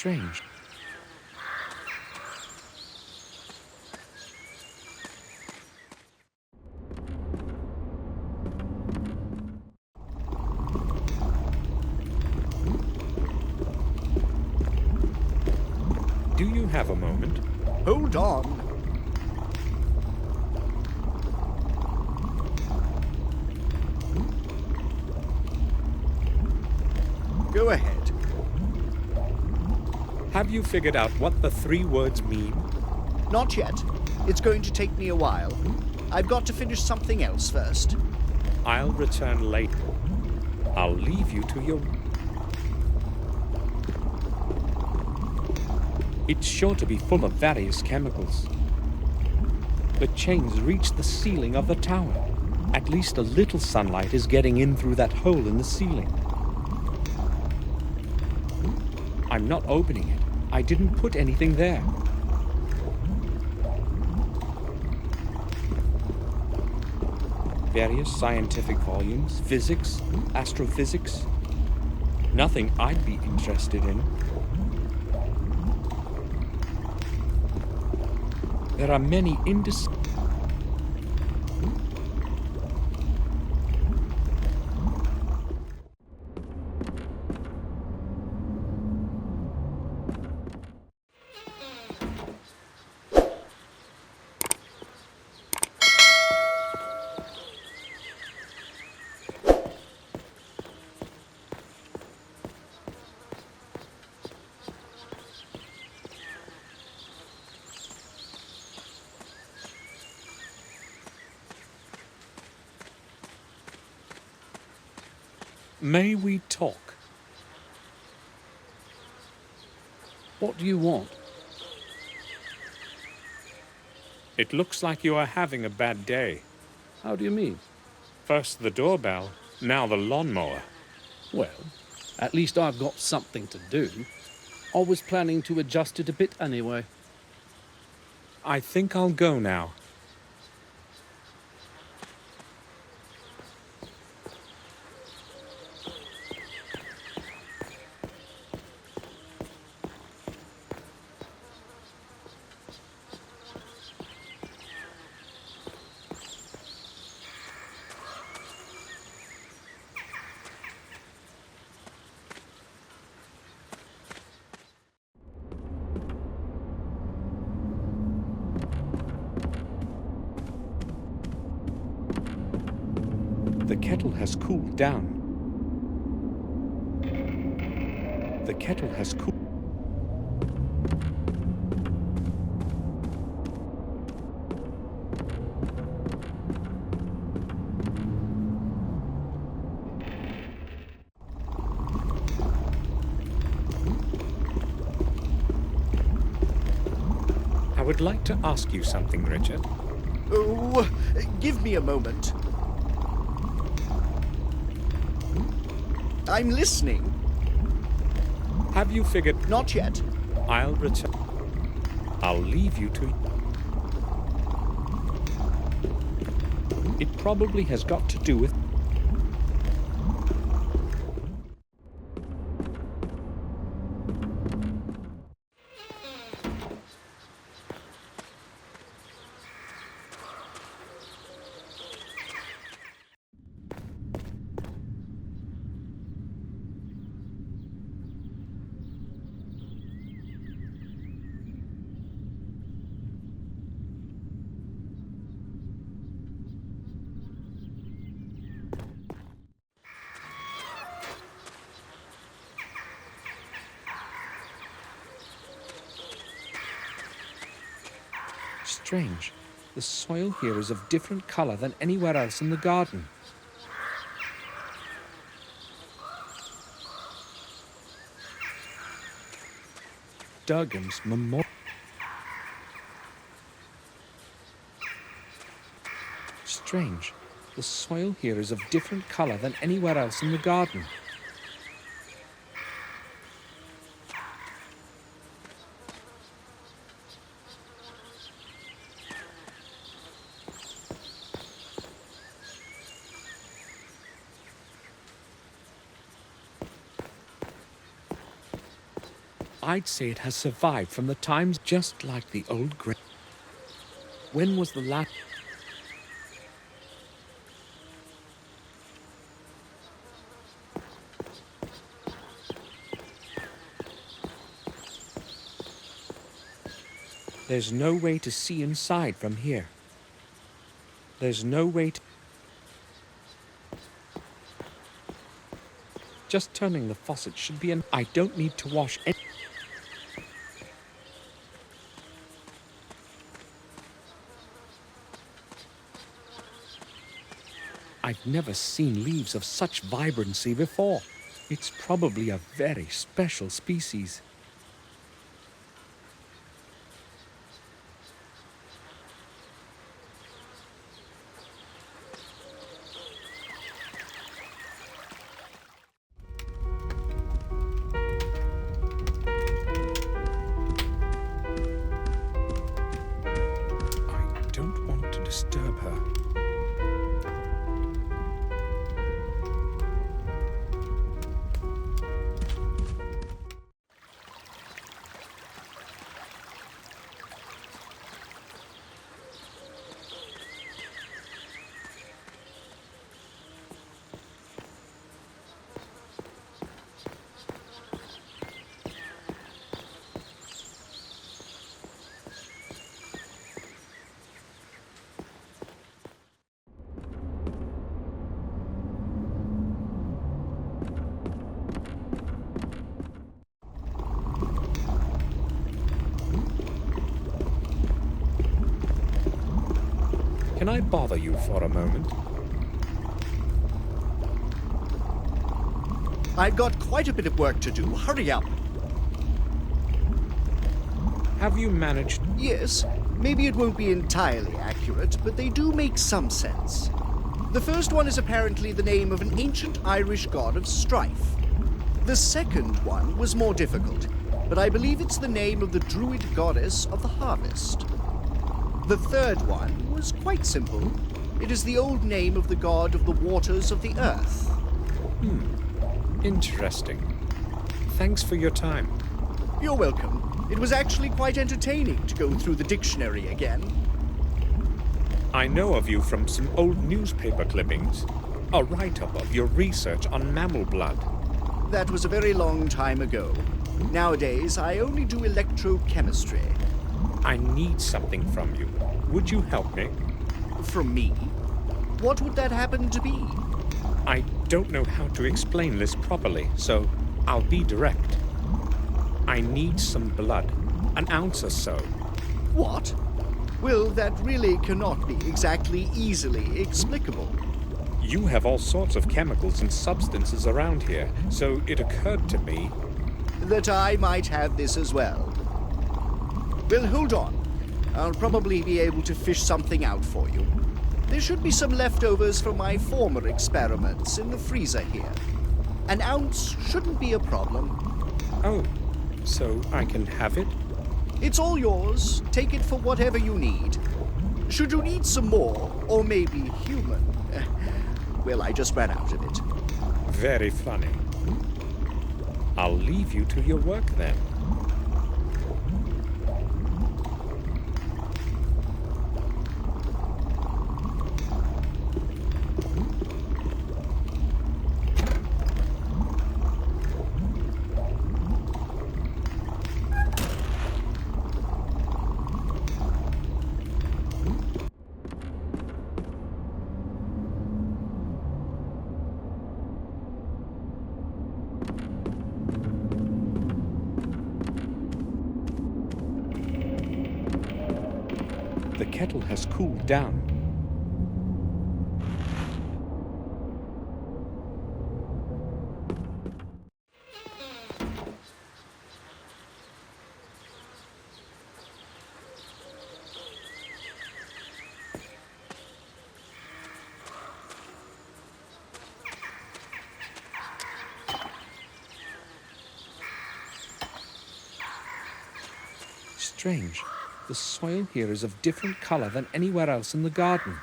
Strange. Do you have a moment? Hold on. Go ahead. Have you figured out what the 3 words mean? Not yet. It's going to take me a while. I've got to finish something else first. I'll return late. I'll leave you to your... It's sure to be full of various chemicals. The chains reach the ceiling of the tower. At least a little sunlight is getting in through that hole in the ceiling. I'm not opening it. I didn't put anything there. Various scientific volumes, physics, astrophysics. Nothing I'd be interested in. There are many May we talk? What do you want? It looks like you are having a bad day. How do you mean? First the doorbell, now the lawnmower. Well, at least I've got something to do. I was planning to adjust it a bit anyway. I think I'll go now. The kettle has cooled down. The kettle has cooled. I would like to ask you something, Richard. Oh, give me a moment. I'm listening. Have you figured... Not yet. I'll return. I'll leave you to... It probably has got to do with... Strange. The soil here is of different color than anywhere else in the garden. Durgam's memorial. Strange. The soil here is of different color than anywhere else in the garden. I'd say it has survived from the times just like the old grave. When was the last... There's no way to see inside from here. There's no way to... Just turning the faucet should be an... I don't need to wash any... I've never seen leaves of such vibrancy before. It's probably a very special species. I don't want to disturb her. Can I bother you for a moment? I've got quite a bit of work to do. Hurry up. Have you managed... Yes, maybe it won't be entirely accurate, but they do make some sense. The first one is apparently the name of an ancient Irish god of strife. The second one was more difficult, but I believe it's the name of the druid goddess of the harvest. The third one was quite simple. It is the old name of the god of the waters of the earth. Interesting. Thanks for your time. You're welcome. It was actually quite entertaining to go through the dictionary again. I know of you from some old newspaper clippings. A write-up of your research on mammal blood. That was a very long time ago. Nowadays, I only do electrochemistry. I need something from you. Would you help me? From me? What would that happen to be? I don't know how to explain this properly, so I'll be direct. I need some blood. An ounce or so. What? Well, that really cannot be exactly easily explicable. You have all sorts of chemicals and substances around here, so it occurred to me... That I might have this as well. Well, hold on. I'll probably be able to fish something out for you. There should be some leftovers from my former experiments in the freezer here. An ounce shouldn't be a problem. Oh, so I can have it? It's all yours. Take it for whatever you need. Should you need some more, or maybe human? Well, I just ran out of it. Very funny. I'll leave you to your work then. The kettle has cooled down. Strange. The soil here is of different color than anywhere else in the garden.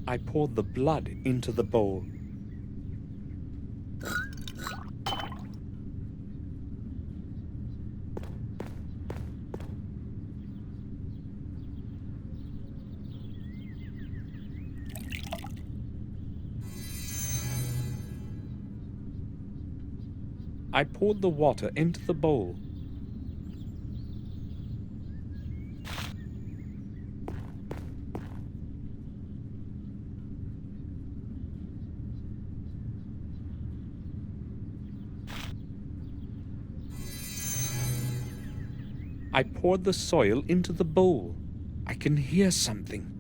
I poured the blood into the bowl. I poured the water into the bowl. I poured the soil into the bowl. I can hear something.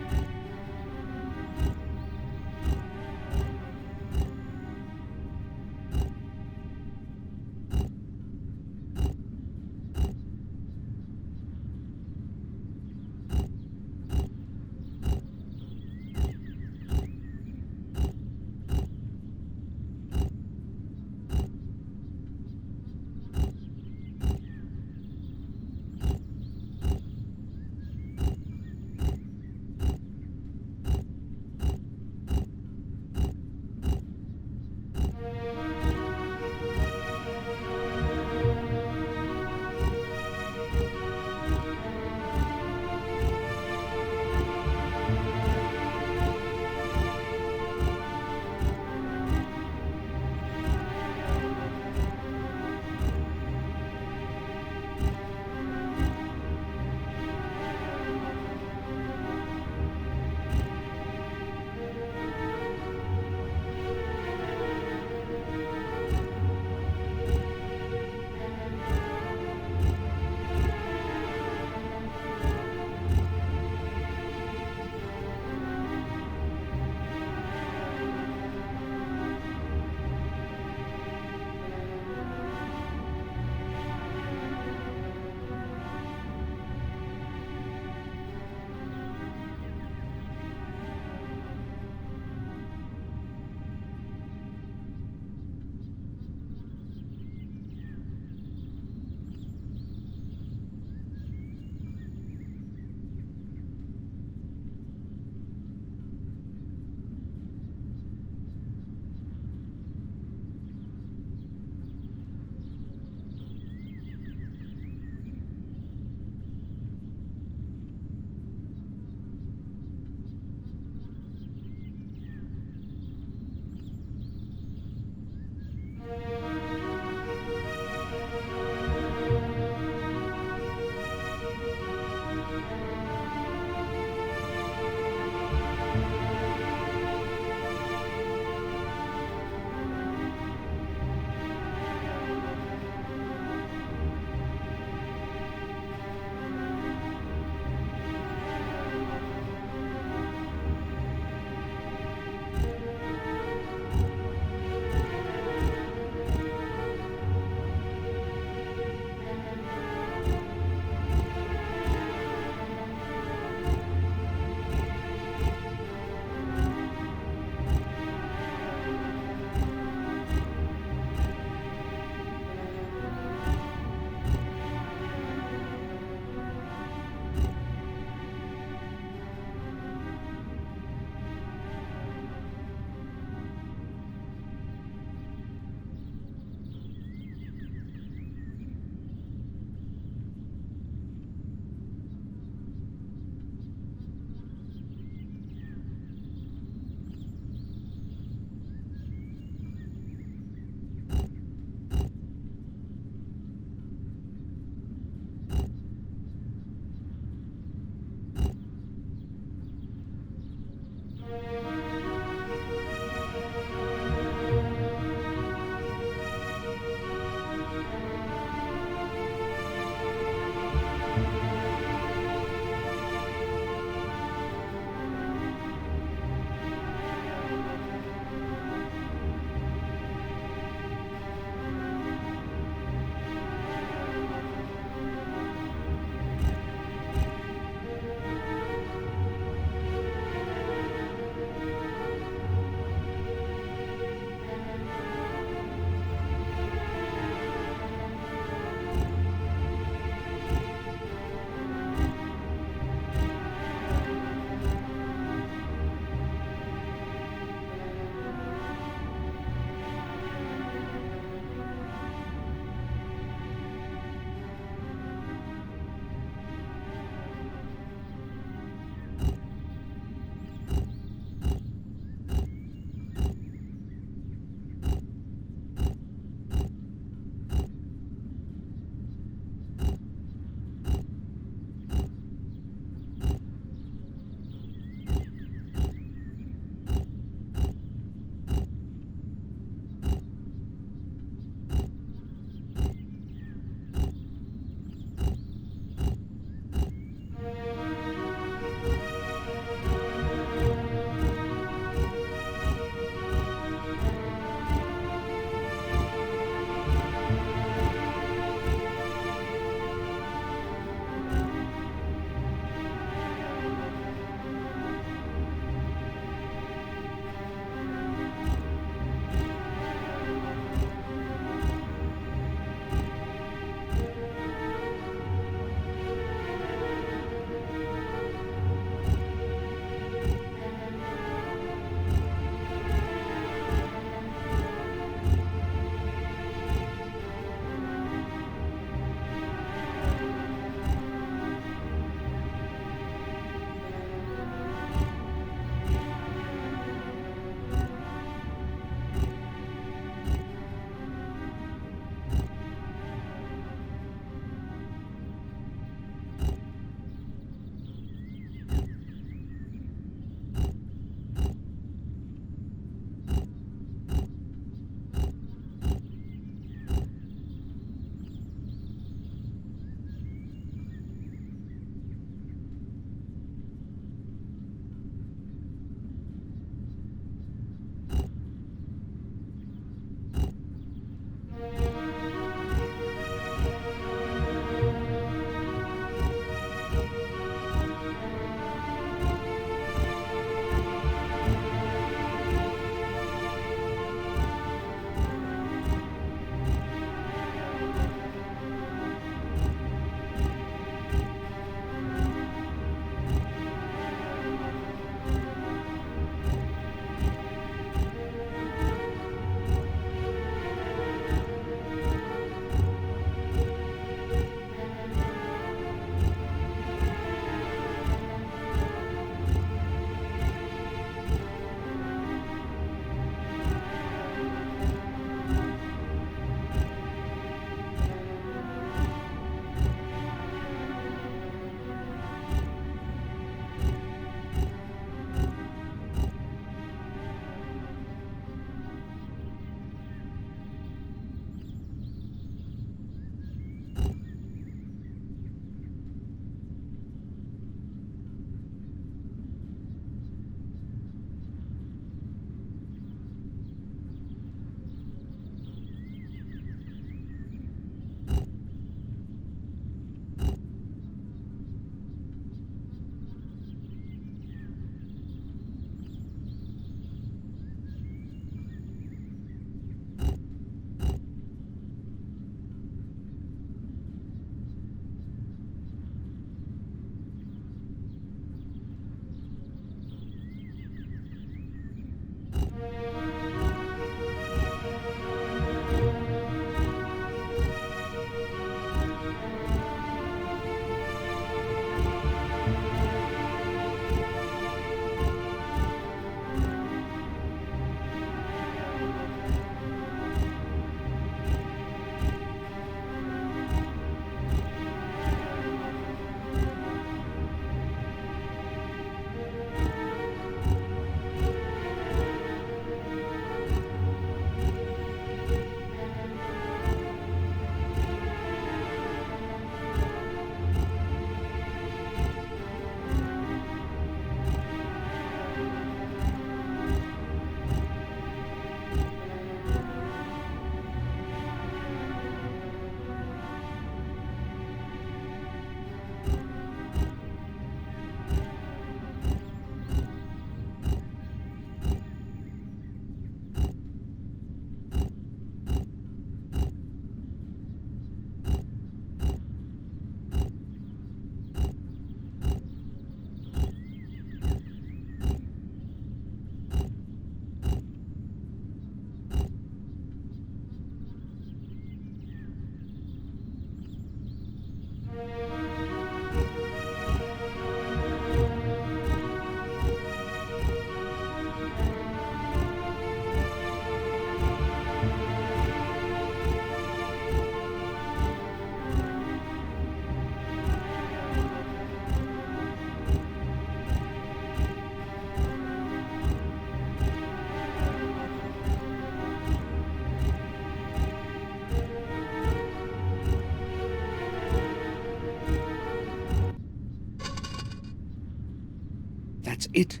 That's it.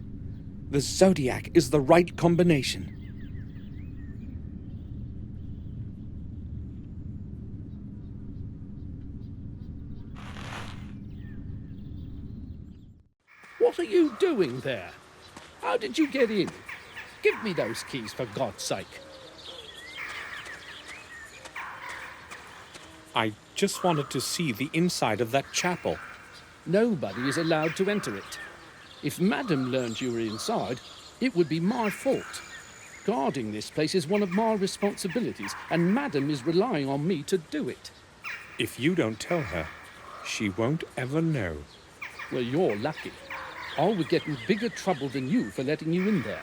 The Zodiac is the right combination. What are you doing there? How did you get in? Give me those keys, for God's sake. I just wanted to see the inside of that chapel. Nobody is allowed to enter it. If Madam learned you were inside, it would be my fault. Guarding this place is one of my responsibilities, and Madam is relying on me to do it. If you don't tell her, she won't ever know. Well, you're lucky. I would get in bigger trouble than you for letting you in there.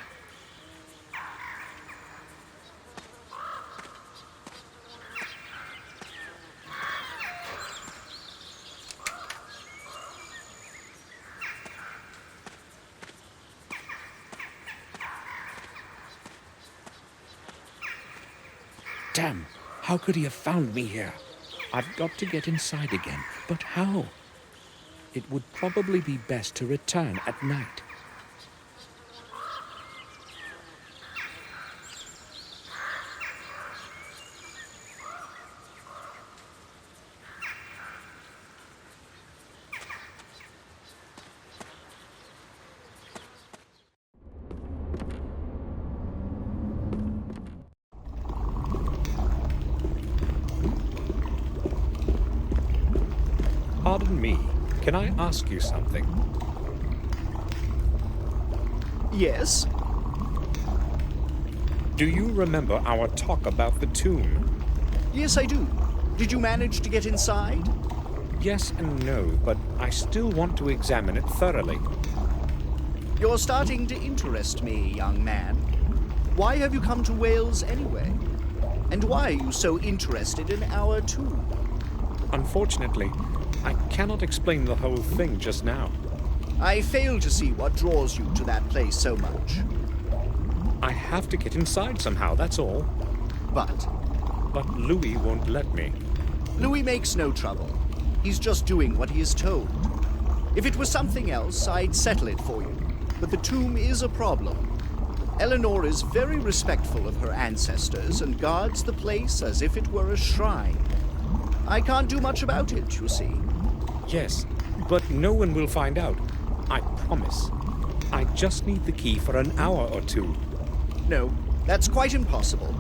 Damn, how could he have found me here? I've got to get inside again, but how? It would probably be best to return at night. Pardon me, can I ask you something? Yes? Do you remember our talk about the tomb? Yes, I do. Did you manage to get inside? Yes and no, but I still want to examine it thoroughly. You're starting to interest me, young man. Why have you come to Wales anyway? And why are you so interested in our tomb? Unfortunately, I cannot explain the whole thing just now. I fail to see what draws you to that place so much. I have to get inside somehow, that's all. But But Louis won't let me. Louis makes no trouble. He's just doing what he is told. If it was something else, I'd settle it for you. But the tomb is a problem. Eleanor is very respectful of her ancestors and guards the place as if it were a shrine. I can't do much about it, you see. Yes, but no one will find out. I promise. I just need the key for an hour or two. No, that's quite impossible.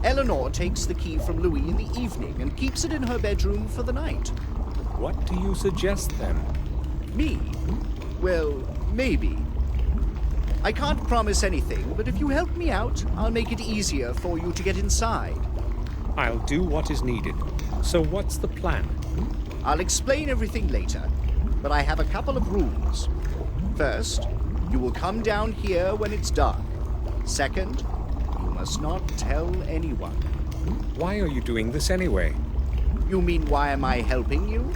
Eleanor takes the key from Louis in the evening and keeps it in her bedroom for the night. What do you suggest then? Me? Well, maybe. I can't promise anything, but if you help me out, I'll make it easier for you to get inside. I'll do what is needed. So what's the plan? I'll explain everything later, but I have a couple of rules. First, you will come down here when it's dark. Second, you must not tell anyone. Why are you doing this anyway? You mean why am I helping you?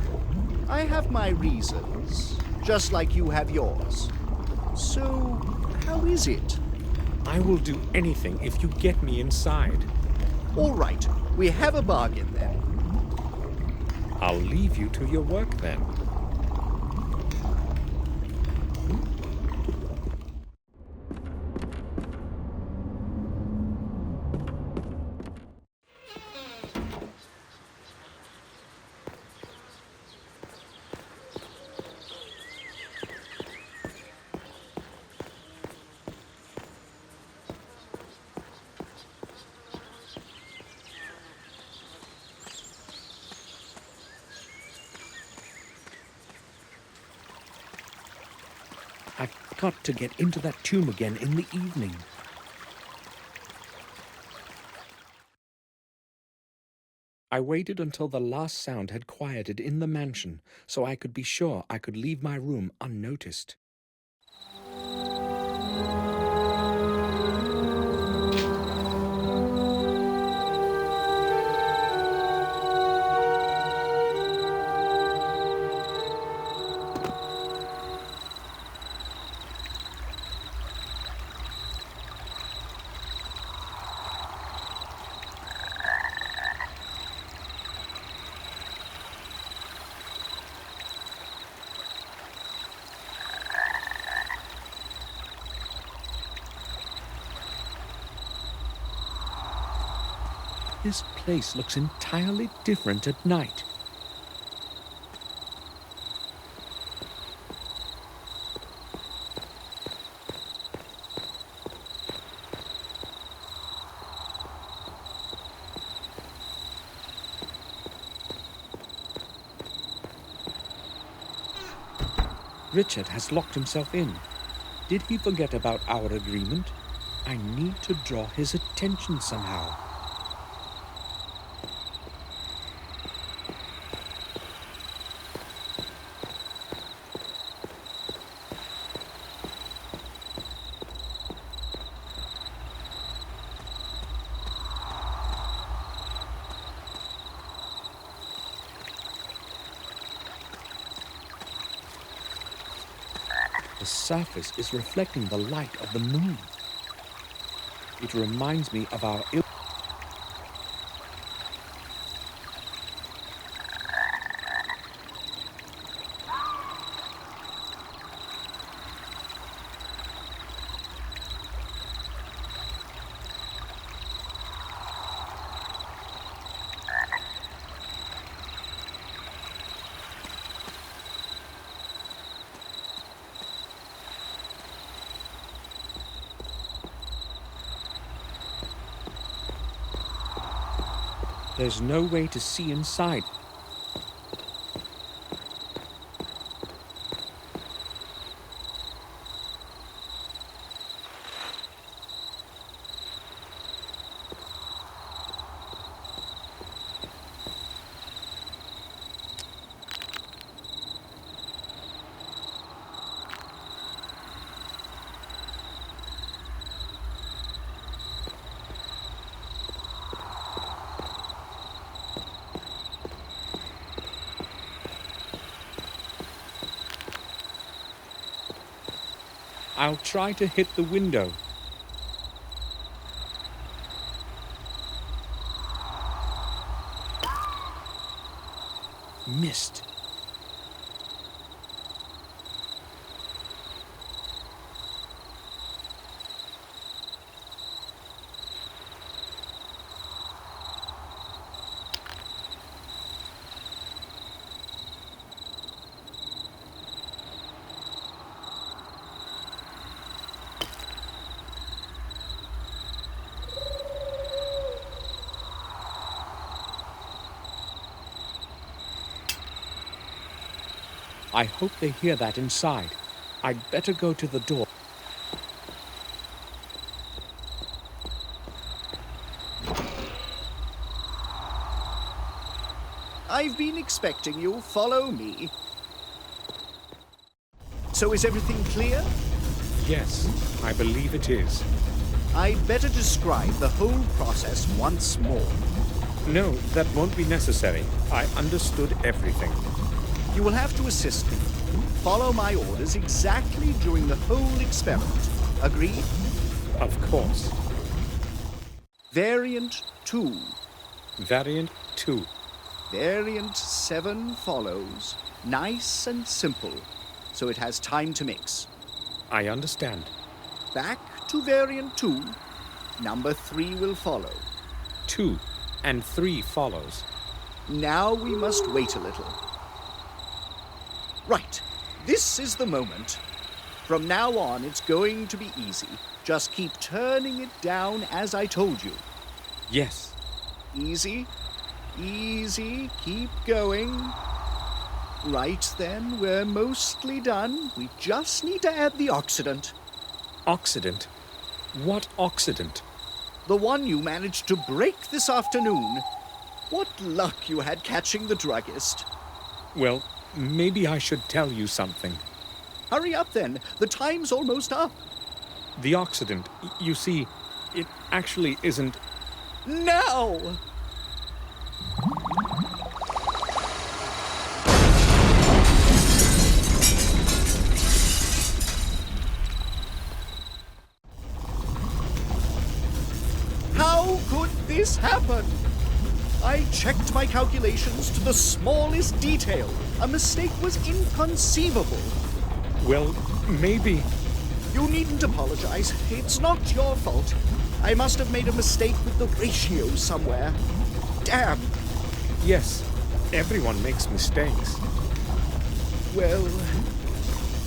I have my reasons, just like you have yours. So, how is it? I will do anything if you get me inside. All right, we have a bargain then. I'll leave you to your work then. I've got to get into that tomb again in the evening. I waited until the last sound had quieted in the mansion, so I could be sure I could leave my room unnoticed. This place looks entirely different at night. Richard has locked himself in. Did he forget about our agreement? I need to draw his attention somehow. The surface is reflecting the light of the moon. It reminds me of our There's no way to see inside. I'll try to hit the window. Missed. I hope they hear that inside. I'd better go to the door. I've been expecting you. Follow me. So is everything clear? Yes, I believe it is. I'd better describe the whole process once more. No, that won't be necessary. I understood everything. You will have to assist me. Follow my orders exactly during the whole experiment. Agreed? Of course. Variant 2. Variant 2. Variant 7 follows. Nice and simple, so it has time to mix. I understand. Back to variant 2. Number 3 will follow. 2 and 3 follows. Now we must wait a little. Right. This is the moment. From now on, it's going to be easy. Just keep turning it down as I told you. Yes. Easy. Easy. Keep going. Right then, we're mostly done. We just need to add the oxidant. Oxidant? What oxidant? The one you managed to break this afternoon. What luck you had catching the druggist. Well, maybe I should tell you something. Hurry up then. The time's almost up. The oxidant, you see, it actually isn't... Now! How could this happen? I checked my calculations to the smallest detail. A mistake was inconceivable. Well, maybe... You needn't apologize. It's not your fault. I must have made a mistake with the ratios somewhere. Damn! Yes, everyone makes mistakes. Well,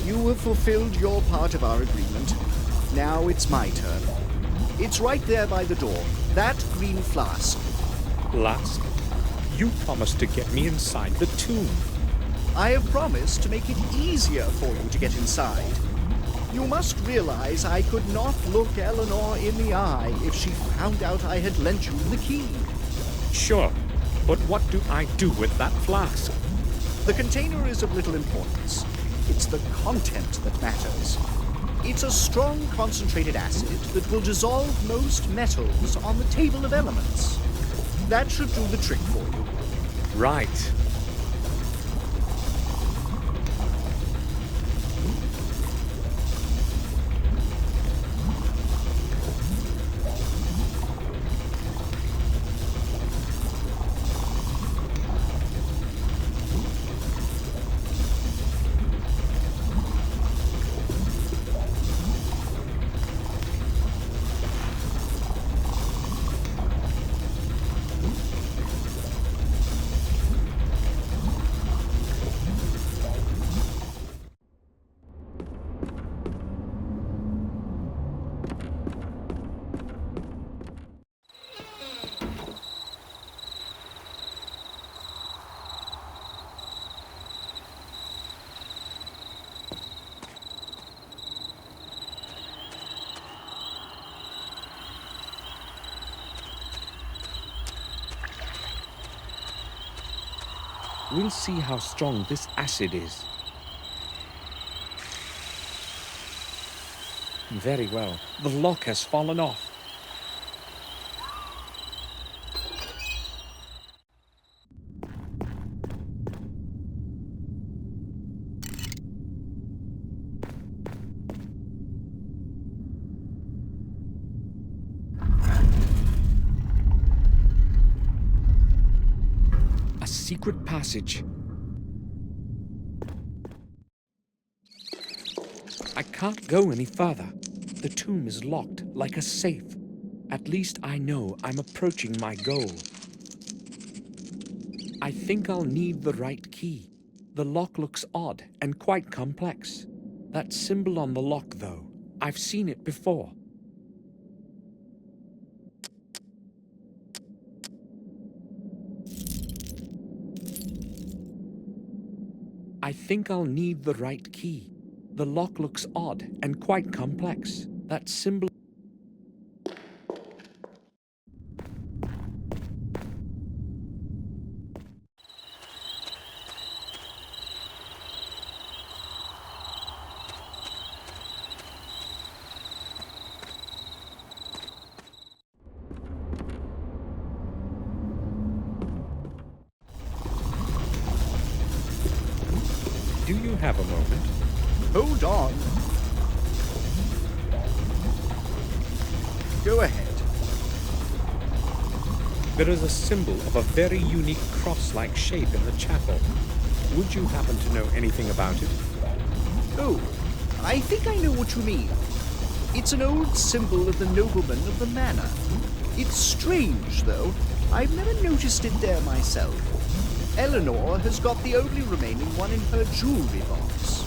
you have fulfilled your part of our agreement. Now it's my turn. It's right there by the door. That green flask. Last, you promised to get me inside the tomb. I have promised to make it easier for you to get inside. You must realize I could not look Eleanor in the eye if she found out I had lent you the key. Sure, but what do I do with that flask? The container is of little importance. It's the content that matters. It's a strong concentrated acid that will dissolve most metals on the table of elements. That should do the trick for you. Right. We'll see how strong this acid is. Very well. The lock has fallen off. A secret passage. I can't go any further. The tomb is locked like a safe. At least I know I'm approaching my goal. I think I'll need the right key. The lock looks odd and quite complex. That symbol on the lock, though, I've seen it before. I think I'll need the right key. The lock looks odd and quite complex. That symbol... Do you have a moment? Hold on. Go ahead. There is a symbol of a very unique cross-like shape in the chapel. Would you happen to know anything about it? Oh, I think I know what you mean. It's an old symbol of the nobleman of the manor. It's strange, though. I've never noticed it there myself. Eleanor has got the only remaining one in her jewelry box.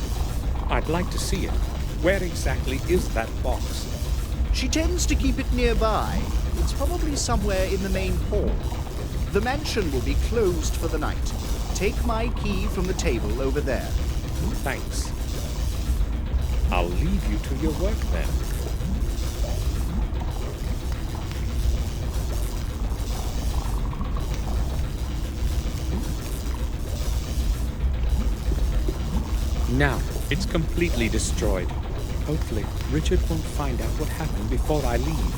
I'd like to see it. Where exactly is that box? She tends to keep it nearby. It's probably somewhere in the main hall. The mansion will be closed for the night. Take my key from the table over there. Thanks. I'll leave you to your work then. Now, it's completely destroyed. Hopefully, Richard won't find out what happened before I leave.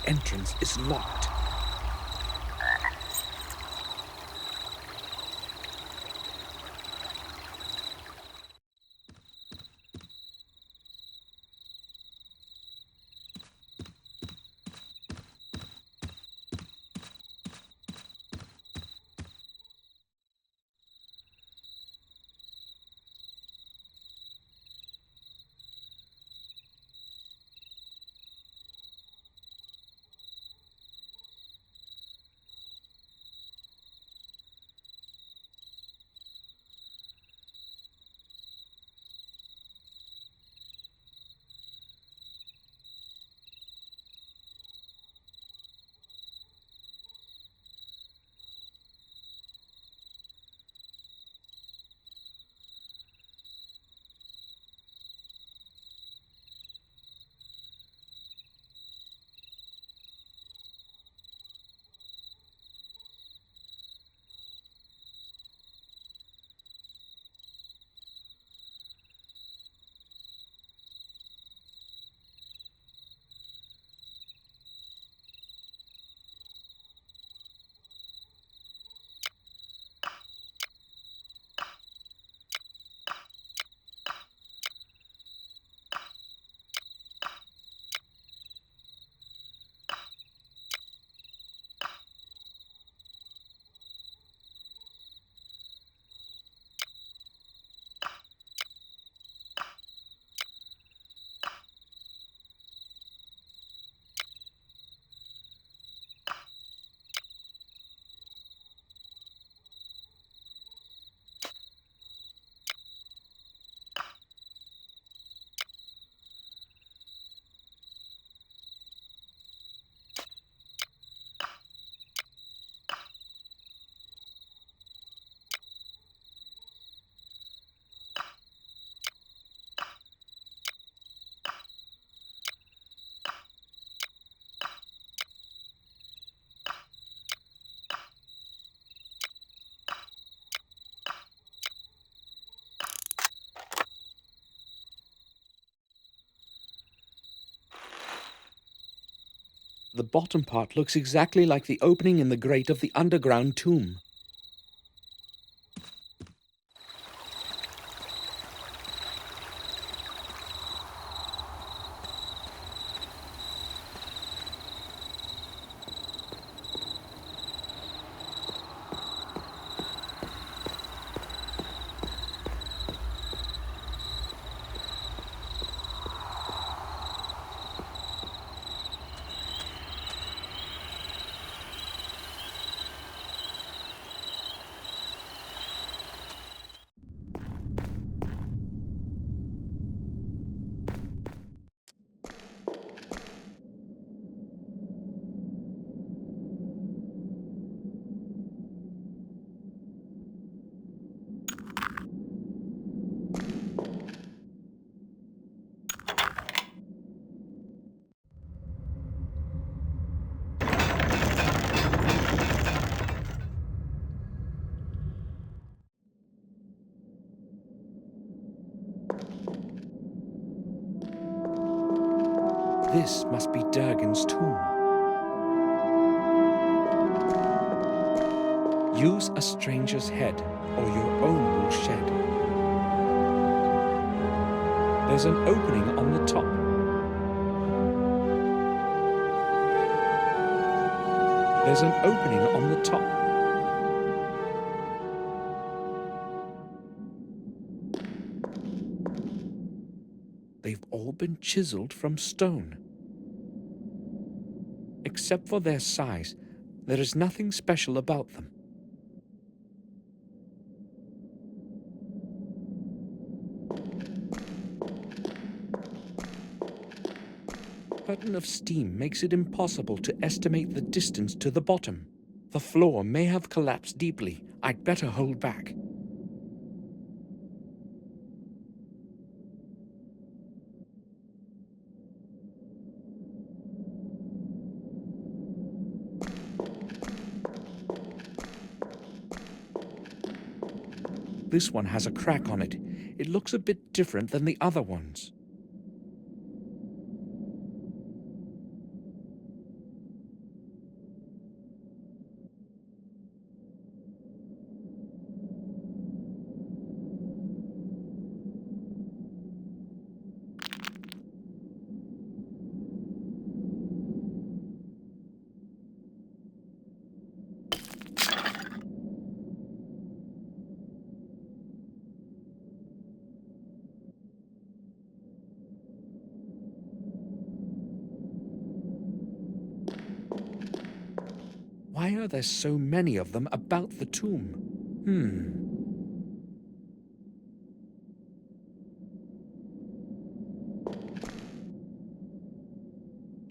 entrance is locked. The bottom part looks exactly like the opening in the grate of the underground tomb. This must be Durgan's tomb. Use a stranger's head, or your own will shed. There's an opening on the top. There's an opening on the top. They've all been chiseled from stone. Except for their size, there is nothing special about them. A curtain of steam makes it impossible to estimate the distance to the bottom. The floor may have collapsed deeply. I'd better hold back. This one has a crack on it. It looks a bit different than the other ones. Why are there so many of them about the tomb?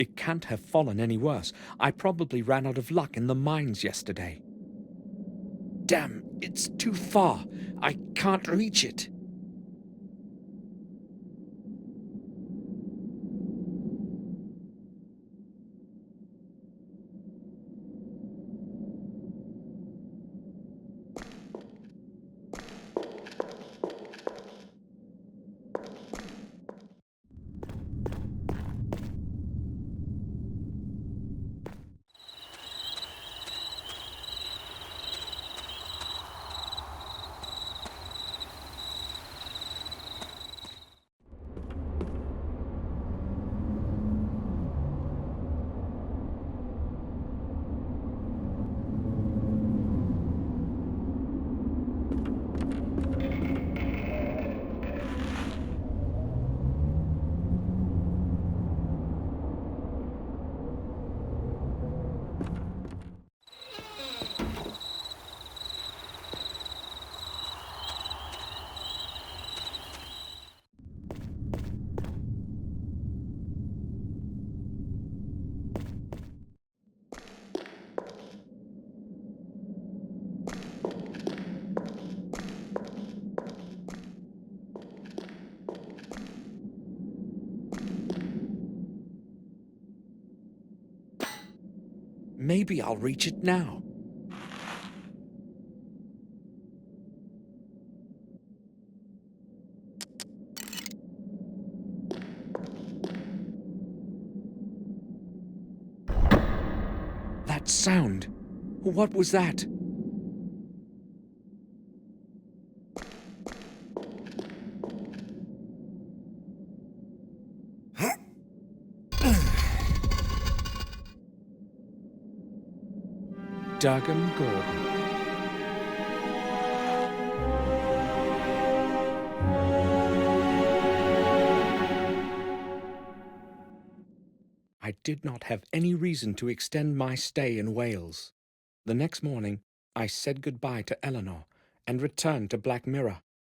It can't have fallen any worse. I probably ran out of luck in the mines yesterday. Damn, it's too far. I can't reach it. Maybe I'll reach it now. That sound. What was that? Mordred Gordon. I did not have any reason to extend my stay in Wales. The next morning, I said goodbye to Eleanor and returned to Black Mirror.